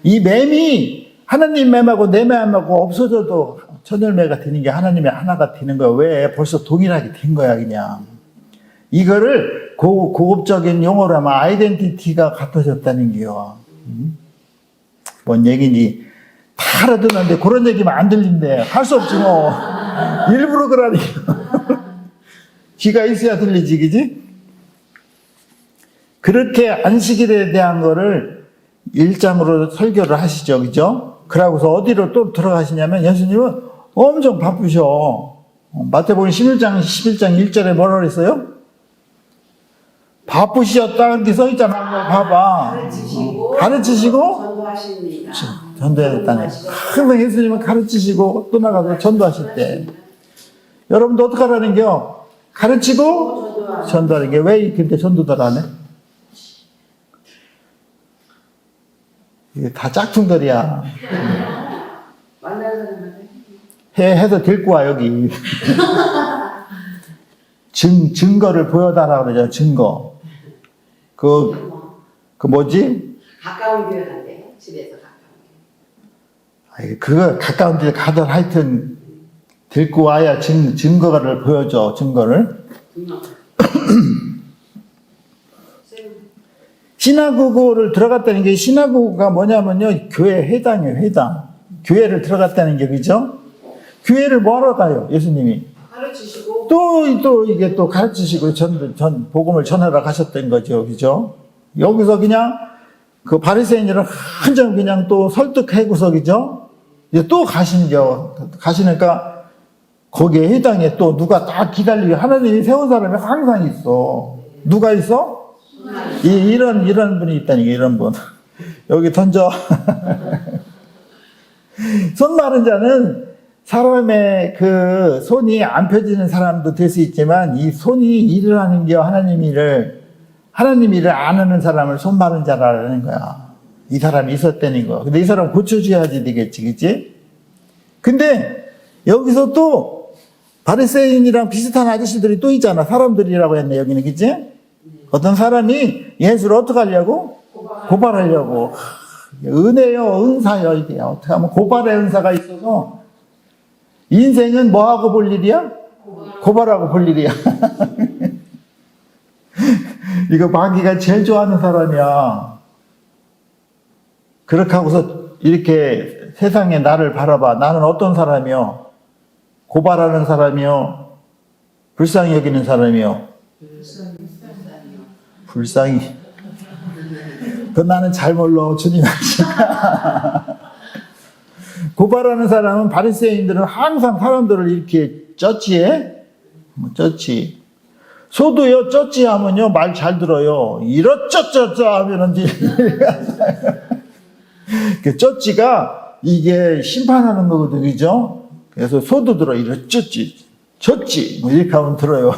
이 맴이 하나님 맴하고 내 맴하고 없어져도 천열매가 되는 게 하나님의 하나가 되는 거야. 왜? 벌써 동일하게 된 거야 그냥. 이거를 고급적인 용어로 하면 아이덴티티가 같아졌다는 게요. 뭔 얘기인지 다 알아듣는데 그런 얘기면 안 들린대. 할 수 없지 뭐. 일부러 그러니까. 귀가 있어야 들리지, 그지? 그렇게 안식일에 대한 거를 1장으로 설교를 하시죠, 그죠? 그러고서 어디로 또 들어가시냐면 예수님은 엄청 바쁘셔. 마태복음 11장 1절에 뭐라 그랬어요? 바쁘셨다 이렇게 써있잖아. 봐봐. 가르치시고 전도하십니다. 전도했다네. 항상 예수님은 가르치시고 또 나가서 전도하실 때. 여러분도 어떻게 하라는겨? 가르치고 전도하는 게 왜 근데 전도들 안 해? 이게 다 짝퉁들이야. 만나는 사람한테 해서 데리고 와, 여기. 증거를 보여달라 그러죠, 증거. 그 뭐지? 가까운 교회 간대요. 집에서 가까운 아이, 그거 가까운 데 가든 하여튼 데리고 와야 증거를 보여줘, 증거를. 시나고그를 들어갔다는 게 시나고그가 뭐냐면요, 교회 회당이에요, 회당. 교회를 들어갔다는 게, 그죠? 교회를 뭐하러 가요, 예수님이? 가르치시고 또 이게 또 가르치시고 복음을 전하러 가셨던 거죠, 그죠? 여기서 그냥 그 바리새인들은 한참 그냥 또 설득하고서, 그죠? 이제 또 가신죠. 가시니까 거기에 회당에 또 누가 딱 기다리고 하나님이 세운 사람이 항상 있어. 누가 있어? 이런 분이 있다니까, 이런 분. 여기 던져. 손 마른 자는 사람의 그 손이 안 펴지는 사람도 될 수 있지만 이 손이 일을 하는 게 하나님 일을 안 하는 사람을 손 마른 자라는 거야. 이 사람이 있었다는 거. 근데 이 사람 고쳐줘야지 되겠지, 그치? 근데 여기서 또 바리새인이랑 비슷한 아저씨들이 또 있잖아. 사람들이라고 했네, 여기는, 그치? 어떤 사람이 예수를 어떻게 하려고? 고발하려고. 은혜요, 은사요, 이게. 어떻게 하면 고발의 은사가 있어서 인생은 뭐하고 볼 일이야? 고발하고 볼 일이야. 이거 마귀가 제일 좋아하는 사람이야. 그렇게 하고서 이렇게 세상에 나를 바라봐. 나는 어떤 사람이요? 고발하는 사람이요? 불쌍히 여기는 사람이요? 불쌍히. 그건 나는 잘 몰라. 주님 아시니까. 고발하는 사람은 바리새인들은 항상 사람들을 이렇게 쩌찌해. 쩌찌. 소도요, 쩌찌 하면요, 말 잘 들어요. 이렇쩌쩌쩌 하면은 그 쩌찌가 이게 심판하는 거거든, 그죠? 그래서 소도 들어, 이렇쩌찌, 쩌찌, 뭐 이렇게 하면 들어요.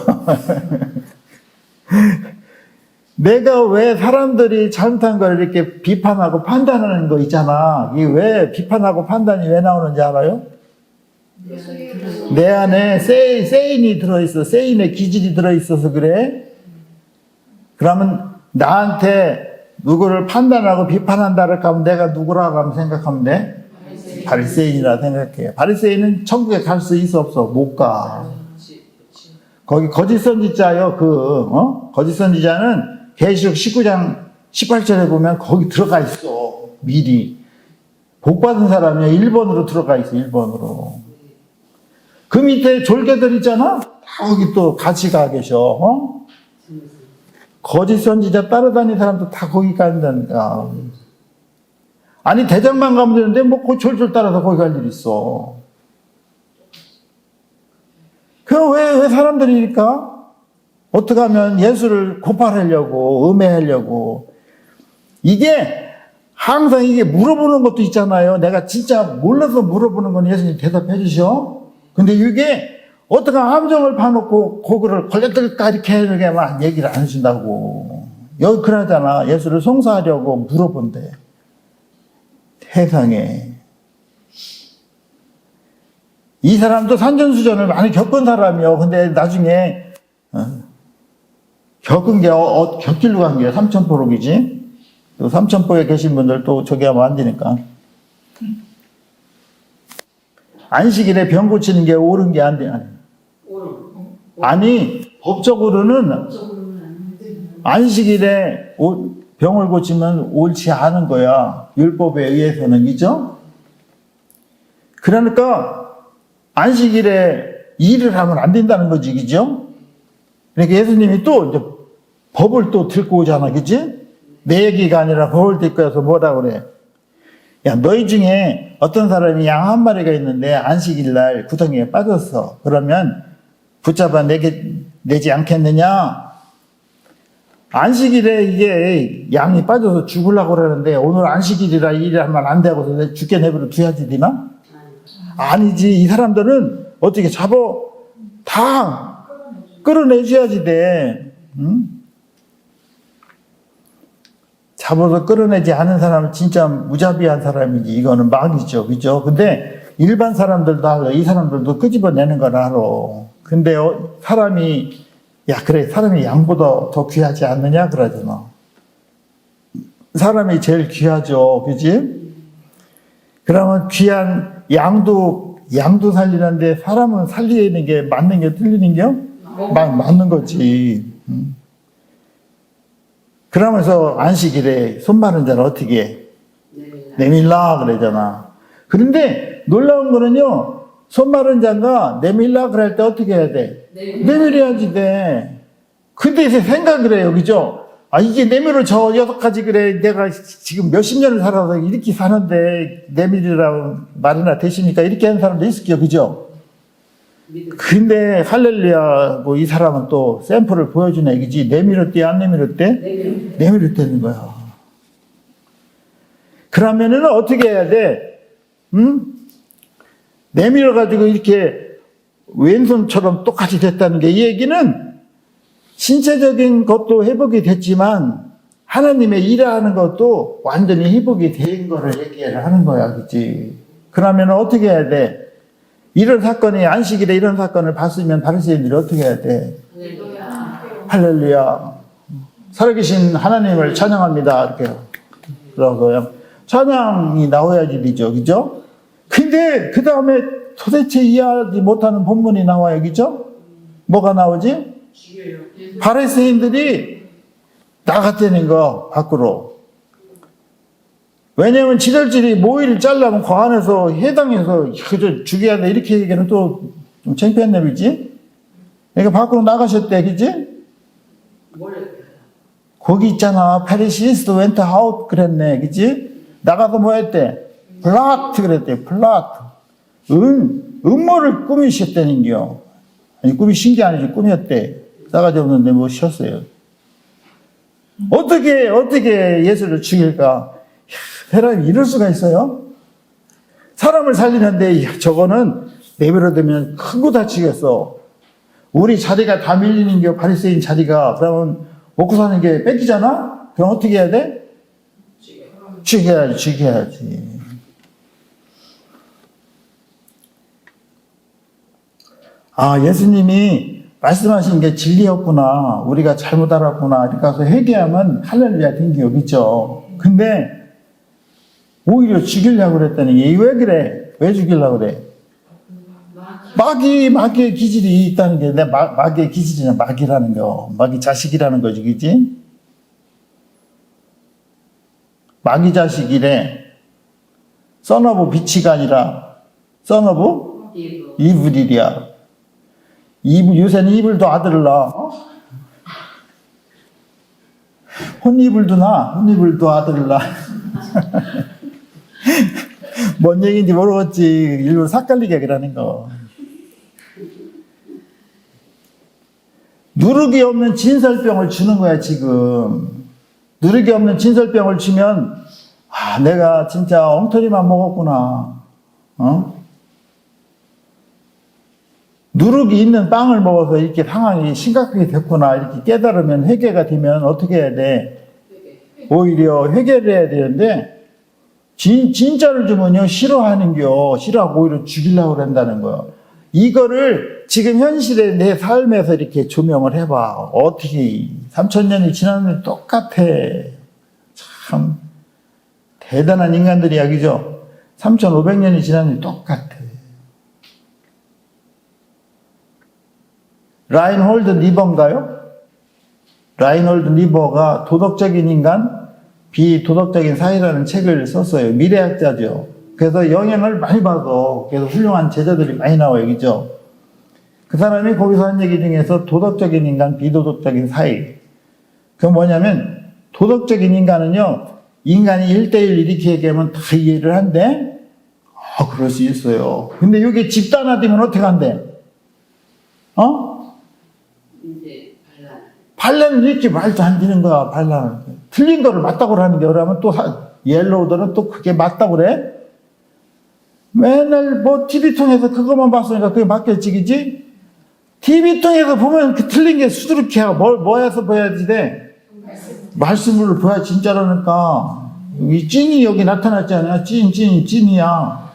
내가 왜 사람들이 잘못한 걸 이렇게 비판하고 판단하는 거 있잖아. 이게 왜 비판하고 판단이 왜 나오는지 알아요? 내 안에 세인이 들어있어. 세인의 기질이 들어있어서 그래. 그러면 나한테 누구를 판단하고 비판한다를 하면 내가 누구라고 하면 생각하면 돼? 바리새인이라 생각해. 바리새인은 천국에 갈 수 있어 없어? 못 가. 거기 거짓 선지자요. 거짓 선지자는 계시록 19장 18절에 보면 거기 들어가 있어. 미리. 복 받은 사람이 1번으로 들어가 있어. 1번으로. 그 밑에 졸개들 있잖아. 거기 또 같이 가 계셔. 거짓 선지자 따라다니는 사람도 다 거기 간다니까. 아니 대장만 가면 되는데 뭐 그 졸졸 따라서 거기 갈 일 있어. 그 왜 사람들이니까 어떻게 하면 예수를 고발하려고 음해하려고. 이게 항상 이게 물어보는 것도 있잖아요. 내가 진짜 몰라서 물어보는 건 예수님 대답해 주셔. 근데 이게 어떻게 함정을 파놓고 그거를 걸렸을까 이렇게 하려고만 얘기를 안 해준다고. 여기 그러잖아. 예수를 송사하려고 물어본대. 세상에. 이 사람도 산전수전을 많이 겪은 사람이요. 근데 나중에 겪은 게 곁길로 간 게 삼천포록이지. 또 삼천포에 계신 분들 또 저기 하면 안 되니까. 안식일에 병 고치는 게 옳은 게 안 돼. 아니 법적으로는 안식일에 병을 고치면 옳지 않은 거야. 율법에 의해서는. 그죠? 그러니까 안식일에 일을 하면 안 된다는 거지. 그죠? 그러니까 예수님이 또 이제 법을 또 들고 오잖아. 그지? 내 얘기가 아니라 법을 들고 와서 뭐라 그래? 야, 너희 중에 어떤 사람이 양 한 마리가 있는데 안식일 날 구덩이에 빠졌어. 그러면 붙잡아 내지 않겠느냐? 안식일에 이게 양이 빠져서 죽으려고 그러는데 오늘 안식일이라 일하면 안 되고 죽게 내버려 둬야지 되나? 아니지. 이 사람들은 어떻게 다 끌어내줘야지 돼. 응? 잡아서 끌어내지 않은 사람은 진짜 무자비한 사람이지. 이거는 막이죠. 그죠? 근데 일반 사람들도 알아. 이 사람들도 끄집어내는 걸 알아. 근데 사람이 사람이 양보다 더 귀하지 않느냐? 그러잖아. 사람이 제일 귀하죠. 그지? 그러면 귀한 양도 살리는데 사람은 살리는 게 맞는 게 틀리는 게 맞는 거지. 그러면서 안식일에 손 마른 자는 어떻게 해? 내밀라 그러잖아. 그런데 놀라운 거는요. 손 마른 자가 내밀라 그럴 때 어떻게 해야 돼? 내밀어야지 돼. 근데 이제 생각을 해요. 그죠? 이게 내밀어 저 6가지 그래. 내가 지금 몇십 년을 살아서 이렇게 사는데 내밀이라고 말이나 되십니까? 이렇게 하는 사람도 있을게요. 그죠? 근데 할렐루야 이 사람은 또 샘플을 보여주는 얘기지. 내밀었대 안 내밀었대? 내밀었다는 거야. 그러면은 어떻게 해야 돼? 내밀어가지고 이렇게 왼손처럼 똑같이 됐다는 게 이 얘기는 신체적인 것도 회복이 됐지만 하나님의 일하는 것도 완전히 회복이 된 거를 얘기를 하는 거야. 그치? 그러면 어떻게 해야 돼? 이런 사건이 안식일에 이런 사건을 봤으면 바리새인들이 어떻게 해야 돼? 할렐루야. 살아계신 하나님을 찬양합니다. 이렇게. 그러고요. 찬양이 나와야지 되죠. 그죠? 근데 그 다음에 도대체 이해하지 못하는 본문이 나와요. 그죠? 뭐가 나오지? 바리새인들이 나갔다는 거 밖으로. 왜냐면 지들끼리 모이를 잘라면 그 안에서 해당해서 그저 죽여야 돼 이렇게 얘기하면 또 좀 창피한 놈이지. 그러니까 밖으로 나가셨대. 그지? 거기 있잖아. 페리시스도 웬트 아웃 그랬네. 그지? 나가서 뭐 했대? 플라트 그랬대. 플라트. 음모를 꾸미셨다는겨. 아니 꾸미신 게 아니지 꾸몄대. 싸가지 없는데 뭐 쉬었어요. 어떻게 예수를 죽일까? 사람이 이럴 수가 있어요? 사람을 살리는데 저거는 내버려두면 크고 다치겠어. 우리 자리가 다 밀리는 게 바리새인 자리가. 그러면 먹고 사는 게 뺏기잖아? 그럼 어떻게 해야 돼? 죽여야지. 아, 예수님이 말씀하신 게 진리였구나. 우리가 잘못 알았구나. 이렇게 가서 회개하면 할렐루야 된 게 여기죠. 근데 오히려 죽이려고 그랬더니 얘 왜 그래? 왜 죽이려고 그래? 마귀의 기질이 있다는 게 내 마귀의 기질이냐 마귀라는 거. 마귀 자식이라는 거지, 그지? 마귀 자식이래. 써너브 비치가 아니라 써너브 이블이랴. 요새는 이불도 아들을 낳아. 혼이불도 낳아. 혼이불도 아들을 낳아. 뭔 얘기인지 모르겠지. 일부러 삭갈리게 그러는 거. 누룩이 없는 진설병을 주는 거야, 지금. 누룩이 없는 진설병을 주면, 아, 내가 진짜 엉터리만 먹었구나. 어? 누룩이 있는 빵을 먹어서 이렇게 상황이 심각하게 됐구나. 이렇게 깨달으면 회개가 되면 어떻게 해야 돼? 오히려 회개를 해야 되는데, 진짜를 주면요, 싫어하고 오히려 죽이려고 한다는 거예요. 이거를 지금 현실의 내 삶에서 이렇게 조명을 해봐. 어떻게, 3000년이 지났는데 똑같아. 참, 대단한 인간들이야, 그죠? 3500년이 지났는데 똑같아. 라인홀드 리버인가요? 라인홀드 리버가 도덕적인 인간, 비도덕적인 사회라는 책을 썼어요. 미래학자죠. 그래서 영향을 많이 받아. 그래서 훌륭한 제자들이 많이 나와요. 그죠? 그 사람이 거기서 한 얘기 중에서 도덕적인 인간, 비도덕적인 사회. 그건 뭐냐면, 도덕적인 인간은요, 인간이 1대1 이렇게 얘기하면 다 이해를 한대? 그럴 수 있어요. 근데 이게 집단화되면 어떻게 한대? 이제 반란은 이렇게 말도 안 되는 거야, 반란은. 틀린 거를 맞다고 하는 게 그러면 또, 옐로우들은 또 그게 맞다고 그래? 맨날 뭐 TV 통해서 그것만 봤으니까 그게 맞겠지, 그지? TV 통해서 보면 그 틀린 게 수두룩해. 뭐 해서 봐야지 돼? 말씀을 봐야 진짜라니까. 이 찐이 여기 나타났잖아요. 찐이야.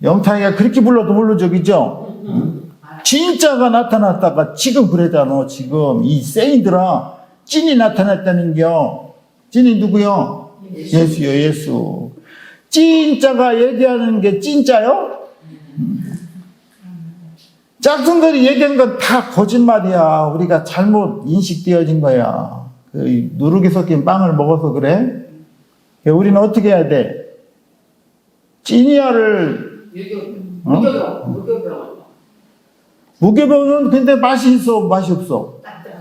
영탁이가 그렇게 불러도 모르죠, 그죠? 진짜가 나타났다가 지금 그러잖아, 지금. 이 세인들아, 찐이 나타났다는겨. 찐이 누구요? 예수요, 예수. 진짜가 얘기하는 게 진짜요? 짝퉁들이 얘기한 건 다 거짓말이야. 우리가 잘못 인식되어진 거야. 그 누룩이 섞인 빵을 먹어서 그래? 우리는 어떻게 해야 돼? 찐이야를 무교병은 근데 맛이 있어, 맛이 없어?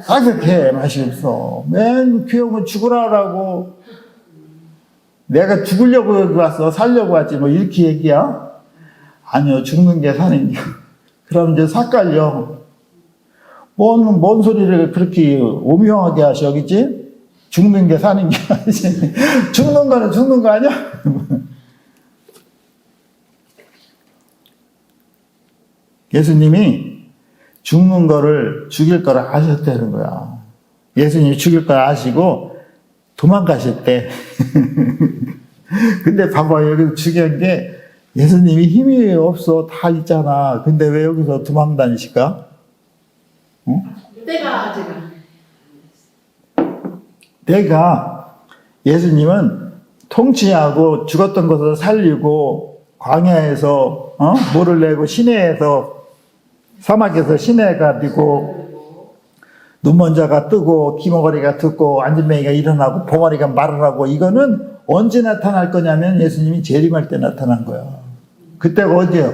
딱딱해, 맛이 없어. 맨 귀여우면 죽으라고. 내가 죽으려고 여기 왔어, 살려고 왔지, 뭐 이렇게 얘기야? 아니요, 죽는 게 사는 게. 그럼 이제 삭갈려. 뭔 소리를 그렇게 오묘하게 하셔, 그치? 죽는 게 사는 게 아니지. 죽는 거는 죽는 거 아니야? 예수님이 죽는 거를 죽일 거를 아셨다는 거야. 예수님이 죽일 걸 아시고 도망가셨대. 근데 봐봐, 여기서 중요한 게 예수님이 힘이 없어. 다 있잖아. 근데 왜 여기서 도망 다니실까? 응? 내가 예수님은 통치하고 죽었던 것을 살리고 광야에서 물을 내고 시내에서 사막에서 시내가 되고 눈먼 자가 뜨고 기머거리가 듣고 앉은뱅이가 일어나고 봉어리가 말을 하고 이거는 언제 나타날 거냐면 예수님이 재림할 때 나타난 거야. 그때가 어디요?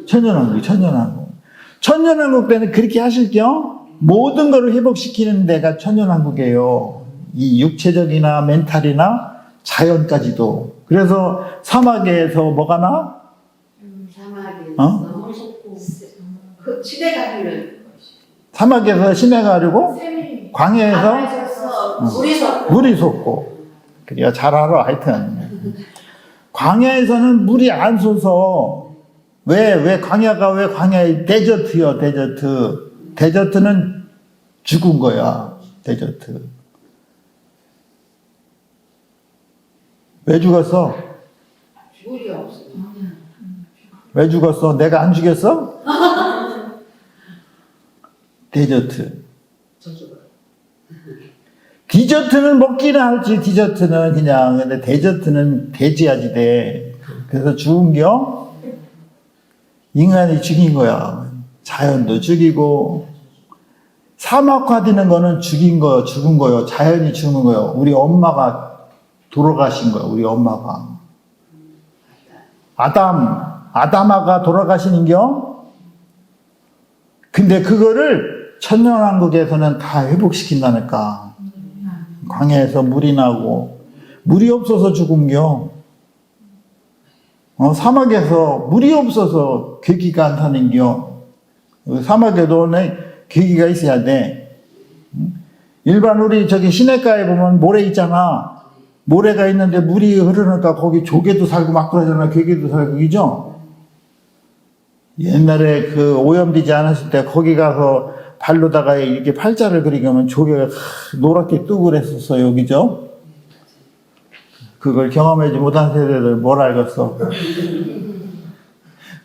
천년왕국, 천년왕국. 천년왕국 때는 그렇게 하실 겸 모든 것을 회복시키는 데가 천년왕국이에요. 이 육체적이나 멘탈이나 자연까지도. 그래서 사막에서 뭐가 나? 사막에서 그 시대가 되는 사막에서 시내가 가지고 광야에서 물이 솟고. 그래야 잘 알아, 하여튼. 광야에서는 물이 안 솟어. 왜 광야에 데저트요, 데저트. 데저트는 죽은 거야, 데저트. 왜 죽었어? 물이 없어. 왜 죽었어? 내가 안 죽였어? 데저트. 저쪽으로. 디저트는 먹기는 할지, 디저트는 그냥. 근데 데저트는 돼지야지 돼. 그래서 죽은겨? 인간이 죽인 거야. 자연도 죽이고, 사막화되는 거는 죽은 거요. 자연이 죽는 거요. 우리 엄마가 돌아가신 거야, 우리 엄마가. 아담아가 돌아가시는겨? 근데 그거를 천년왕국에서는 다 회복시킨다니까. 광야에서 물이 나고, 물이 없어서 죽은겨. 사막에서 물이 없어서 괴기가 안 타는겨. 사막에도 괴기가 있어야 돼. 일반 우리 저기 시냇가에 보면 모래 있잖아. 모래가 있는데 물이 흐르니까 거기 조개도 살고 막 그러잖아. 괴기도 살고, 그죠? 옛날에 그 오염되지 않았을 때 거기 가서 발로다가 이렇게 팔자를 그리면 조개가 노랗게 뜨고 그랬었어요. 그죠? 그걸 경험하지 못한 세대들 뭘 알겠어.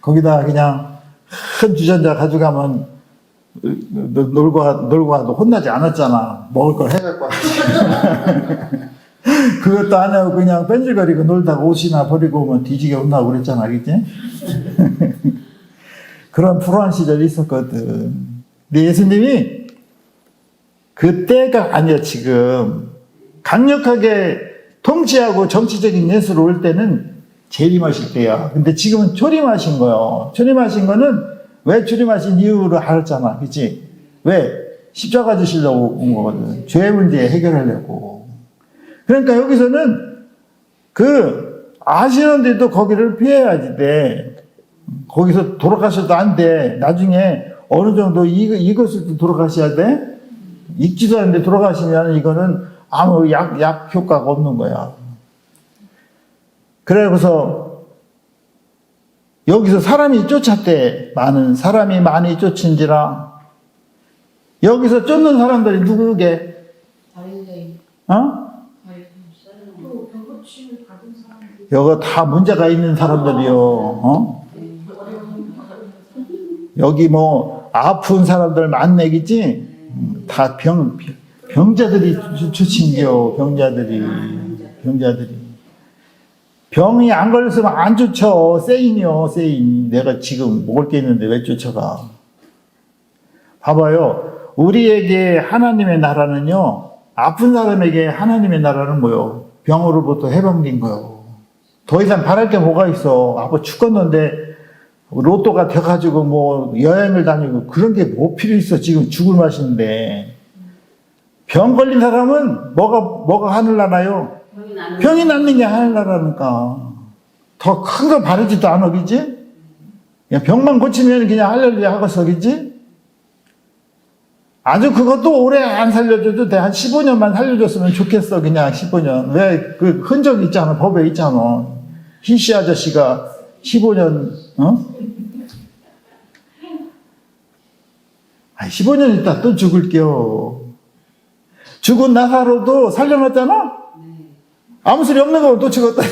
거기다 그냥 큰 주전자 가져가면 놀고 와도 혼나지 않았잖아. 먹을 걸 해갖고 왔지. 그것도 안 하고 그냥 뺀질거리고 놀다가 옷이나 버리고 오면 뒤지게 혼나고 그랬잖아. 그치? 그런 불우한 시절이 있었거든. 근데 예수님이 그때가 아니야, 지금. 강력하게 통치하고 정치적인 예수로 올 때는 재림하실 때야. 근데 지금은 초림하신 거예요. 초림하신 거는 왜 초림하신 이유를 알았잖아. 그치? 왜? 십자가 지시려고 온 거거든. 죄 문제 해결하려고. 그러니까 여기서는 아시는데도 거기를 피해야지 돼. 거기서 돌아가셔도 안 돼. 나중에 어느 정도 익었을 때 돌아가셔야 돼. 익지도 않는데 돌아가시면 이거는 아무 약 효과가 없는 거야. 그래서 여기서 사람이 쫓았대. 많은 사람이 많이 쫓은지라. 여기서 쫓는 사람들이 누구게? 바리새인. 여기 다 문제가 있는 사람들이요. 여기 뭐 아픈 사람들 많네기지. 다 병자들이 쫓은겨. 병자들이. 병이 안 걸렸으면 안 쫓아. 세인. 내가 지금 먹을 게 있는데 왜 쫓아가? 봐봐요. 우리에게 하나님의 나라는요, 아픈 사람에게 하나님의 나라는 뭐요? 병으로부터 해방된 거요. 더 이상 바랄 게 뭐가 있어. 아빠 죽었는데 로또가 돼가지고 뭐 여행을 다니고 그런 게 뭐 필요 있어. 지금 죽을 맛인데. 병 걸린 사람은 뭐가 하늘나라요? 병이 낫는 게 하늘나라니까. 더 큰 거 바르지도 않아, 그지? 병만 고치면 그냥 할렐루야 하겠어, 그지? 아주 그것도 오래 안 살려줘도 돼. 한 15년만 살려줬으면 좋겠어, 그냥 15년. 왜, 그 흔적 있잖아, 법에 있잖아. 희씨 아저씨가 15년, 15년 있다 또 죽을게요. 죽은 나사로도 살려놨잖아? 아무 소리 없는 거면 또 죽었다.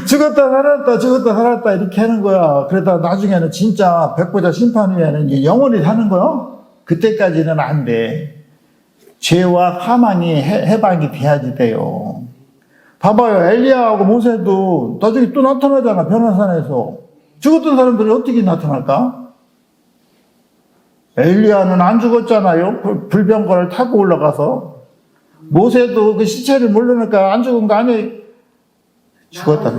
죽었다 살았다 이렇게 하는 거야. 그러다 나중에는 진짜 백보자 심판 후에는 영원히 사는 거야. 그때까지는 안 돼. 죄와 사망이 해방이 돼야지 돼요. 봐봐요. 엘리야하고 모세도 나중에 또 나타나잖아. 변화산에서. 죽었던 사람들이 어떻게 나타날까? 엘리야는 안 죽었잖아요. 불병거를 타고 올라가서. 모세도 그 시체를 모르니까 안 죽은 거 아니에요. 죽었다.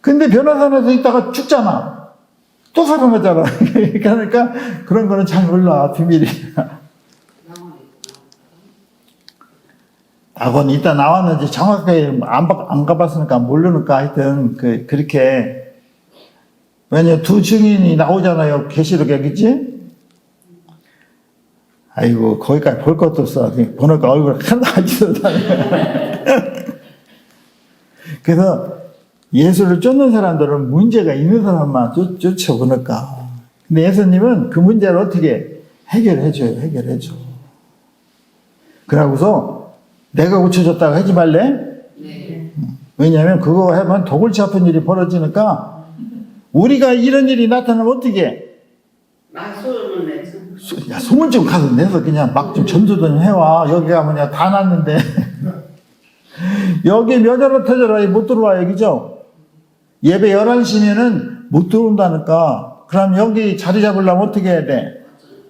근데 변화산에서 있다가 죽잖아. 또 살아나잖아. 그러니까 그런 거는 잘 몰라. 비밀이야. 낙원이 이따 나왔는지 정확하게 안 가봤으니까 모르니까 하여튼 그렇게. 왜냐면 두 증인이 나오잖아요. 계시록에, 그치? 아이고, 거기까지 볼 것도 없어. 보니까 얼굴 하나도 그래서 예수를 쫓는 사람들은 문제가 있는 사람만 쫓아보니까. 근데 예수님은 그 문제를 어떻게 해결해줘요. 그러고서 내가 고쳐줬다고 하지 말래? 네. 왜냐하면 그거 하면 독을 잡은 일이 벌어지니까 우리가 이런 일이 나타나면 어떻게 해? 나 소문을 내서. 야, 소문 좀 가서 내서 그냥 막 좀 전도 좀 해와. 여기가 뭐냐, 다 났는데. 여기 며저러 터져라 못 들어와, 여기죠? 예배 11시면은 못 들어온다니까. 그럼 여기 자리 잡으려면 어떻게 해야 돼?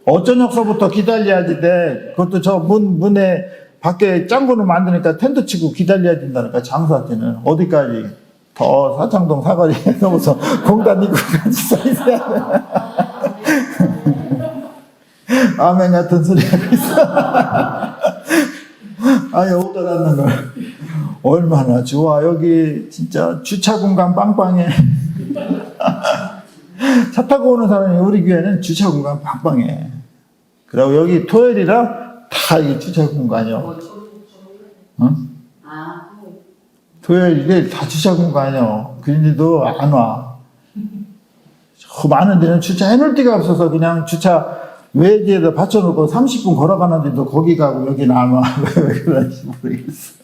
어쩌녁서부터 기다려야지 돼. 그것도 저 문에 밖에 짱구를 만드니까 텐트 치고 기다려야 된다니까, 장사 때는. 어디까지? 더 사창동 사거리에 넘어서 공단 입고 같이 서 있어야 돼. 아멘 같은 소리 하고 있어. 아니, 오더라는 걸. 얼마나 좋아. 여기 진짜 주차 공간 빵빵해. 차 타고 오는 사람이 우리 교회는 주차 공간 빵빵해. 그리고 여기 토요일이라 다 이게 주차 공간이요. 응? 아, 토요일에 다 주차 공간이요. 그런데도 안 와. 저 많은 데는 주차 해놓을 데가 없어서 그냥 주차 외지에다 받쳐놓고 30분 걸어가는데도 거기 가고 여기는 안 와. 왜 그런지 모르겠어.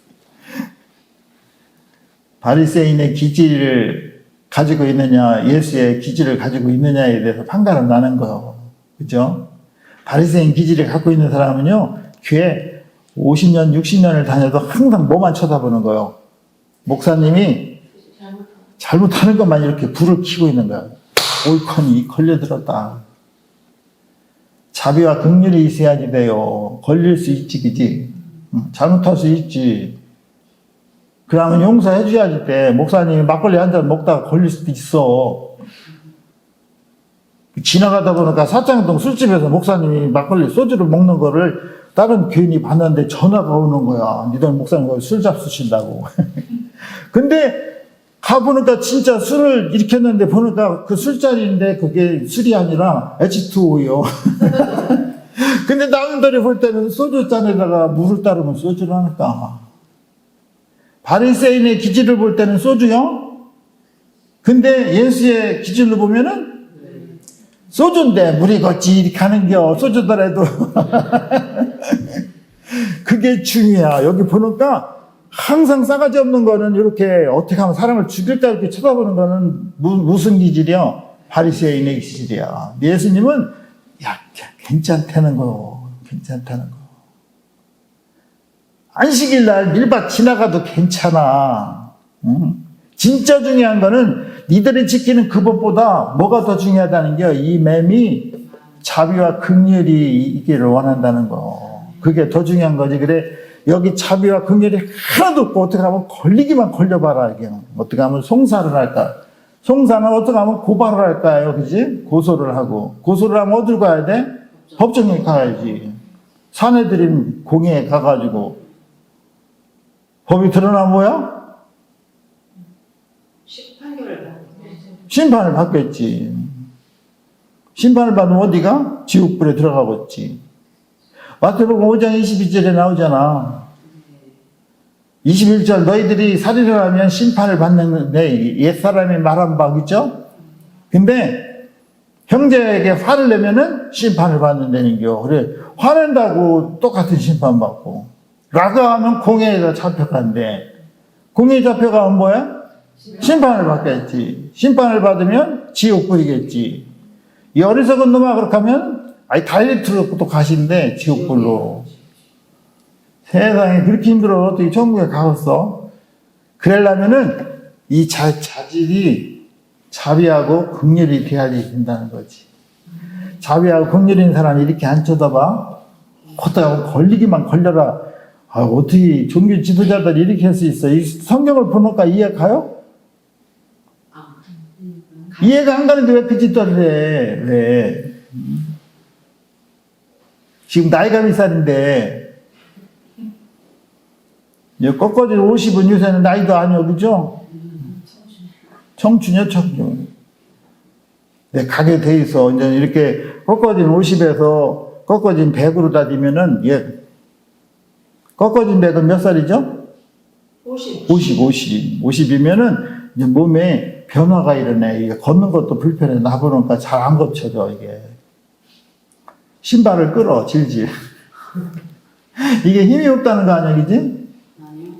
바리새인의 기질을 가지고 있느냐, 예수의 기질을 가지고 있느냐에 대해서 판가름 나는 거예요. 그죠? 바리새인 기질을 갖고 있는 사람은요, 교회 50년, 60년을 다녀도 항상 뭐만 쳐다보는 거예요. 목사님이 잘못하는 것만 이렇게 불을 켜고 있는 거예요. 옳거니 걸려들었다. 자비와 긍휼이 있어야지 돼요. 걸릴 수 있지, 그지? 잘못할 수 있지. 그러면 용서해 줘야지 돼. 목사님이 막걸리 한 잔 먹다가 걸릴 수도 있어. 지나가다 보니까 사창동 술집에서 목사님이 막걸리 소주를 먹는 거를 다른 교인이 봤는데 전화가 오는 거야. 니들 목사님 술 잡수신다고. 근데 가보니까 진짜 술을 일으켰는데 보니까 그 술자리인데 그게 술이 아니라 H2O요. 근데 남들이 볼 때는 소주잔에다가 물을 따르면 소주라니까. 바리새인의 기질을 볼 때는 소주요. 근데 예수의 기질로 보면은 소주인데 물이 걷지 이렇게 하는겨. 소주더라도. 그게 중요해. 여기 보니까 항상 싸가지 없는 거는 이렇게 어떻게 하면 사람을 죽일까 이렇게 쳐다보는 거는 무슨 기질이요? 바리새인의 기질이야. 예수님은 야 괜찮다는 거. 괜찮다는 거. 안식일 날 밀밭 지나가도 괜찮아. 진짜 중요한 거는 니들이 지키는 그 법보다 뭐가 더 중요하다는 게 이 맴이 자비와 긍휼이 있기를 원한다는 거. 그게 더 중요한 거지. 그래 여기 자비와 긍휼이 하나도 없고 어떻게 하면 걸리기만 걸려봐라. 이게 어떻게 하면 송사를 할까? 송사는 어떻게 하면 고발을 할까요? 그지? 고소를 하고. 고소를 하면 어디로 가야 돼? 법정에 가야지. 사내들인 공회에 가가지고 법이 드러나면 뭐야? 심판을 받겠지. 심판을 받으면 어디가? 지옥불에 들어가겠지. 마태복음 5장 22절에 나오잖아. 21절 너희들이 살인을 하면 심판을 받는데 옛사람이 말한 바 있죠? 근데 형제에게 화를 내면은 심판을 받는다는겨. 그래 화낸다고 똑같은 심판 받고 라고 하면 공회에다 잡혀간대. 공회에 잡혀가면 뭐야? 심판을 받겠지. 심판을 받으면 지옥 불이겠지. 이 어리석은 놈아 그렇게 하면 다이렉트로 또 가신대. 지옥불로. 세상에 그렇게 힘들어. 어떻게 천국에 가겠어? 그러려면은 이 자질이 자비하고 긍휼이 돼야지 된다는 거지. 자비하고 긍휼인 사람이 이렇게 안 쳐다봐? 어떻게 하면 걸리기만 걸려라. 어떻게 종교 지도자들이 이렇게 할 수 있어? 이 성경을 보니까 이해 가요? 이해가 안 가는데 왜 그 짓들을 해? 왜? 지금 나이가 몇 살인데 꺾어진 50은 요새는 나이도 아니요. 그죠? 청춘이요, 청춘. 내 가게 돼 있어. 이제 이렇게 꺾어진 50에서 꺾어진 100으로 따지면은 꺾어진 100은 몇 살이죠? 50. 50이면은 이제 몸에 변화가 일어나. 이게 걷는 것도 불편해. 나보니까 잘 안 걷혀져, 이게. 신발을 끌어, 질질. 이게 힘이 없다는 거 아니야, 그지? 아니요.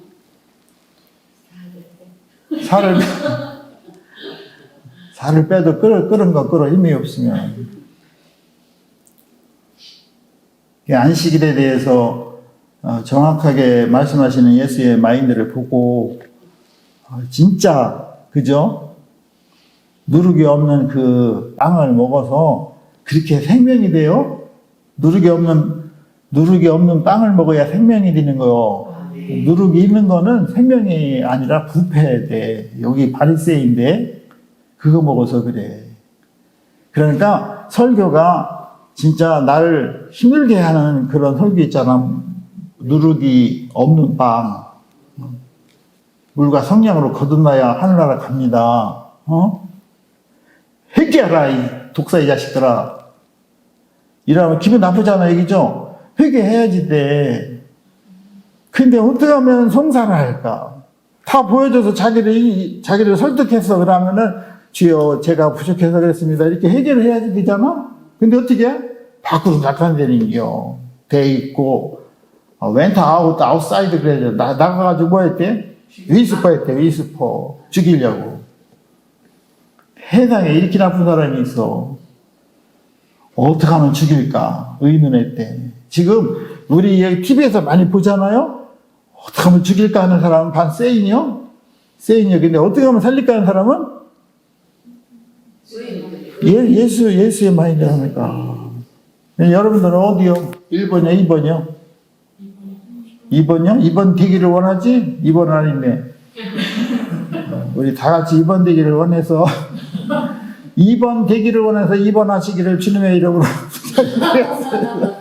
살을 빼도 끓은 거 끓어 힘이 없으면. 안식일에 대해서 정확하게 말씀하시는 예수의 마인드를 보고 진짜 그죠? 누룩이 없는 그 빵을 먹어서 그렇게 생명이 돼요? 누룩이 없는 빵을 먹어야 생명이 되는 거요. 누룩이 있는 거는 생명이 아니라 부패돼. 여기 바리새인데 그거 먹어서 그래. 그러니까 설교가 진짜 나를 힘들게 하는 그런 설교 있잖아. 누룩이 없는 빵. 물과 성령으로 거듭나야 하늘나라 갑니다. 회개하라 이 독사 이 자식들아. 이러면 기분 나쁘잖아 얘기죠. 회개해야지 돼. 근데 어떻게 하면 성사를 할까? 다 보여줘서 자기를 설득했어 그러면은 주여 제가 부족해서 그랬습니다 이렇게 해결을 해야지 되잖아. 근데 어떻게 해? 밖으로 나타내는겨. 돼 있고 웬트 아웃 아웃사이드 그래야죠. 나가가지고 뭐 했대? 위스퍼 했대. 위스퍼 죽이려고. 세상에 이렇게 나쁜 사람이 있어. 어떻게 하면 죽일까? 의논했대. 지금 우리 여기 TV에서 많이 보잖아요. 어떻게 하면 죽일까 하는 사람은 반 세인이요. 근데 어떻게 하면 살릴까 하는 사람은 예수의 마인드라니까. 여러분들은 어디요? 1번이요? 2번이요? 2번이요? 2번 되기를 원하지? 2번은 아닌데. 우리 다 같이 2번 되기를 원해서 2번 되기를 원해서 2번 하시기를 주님의 이름으로 부탁드리겠습니다.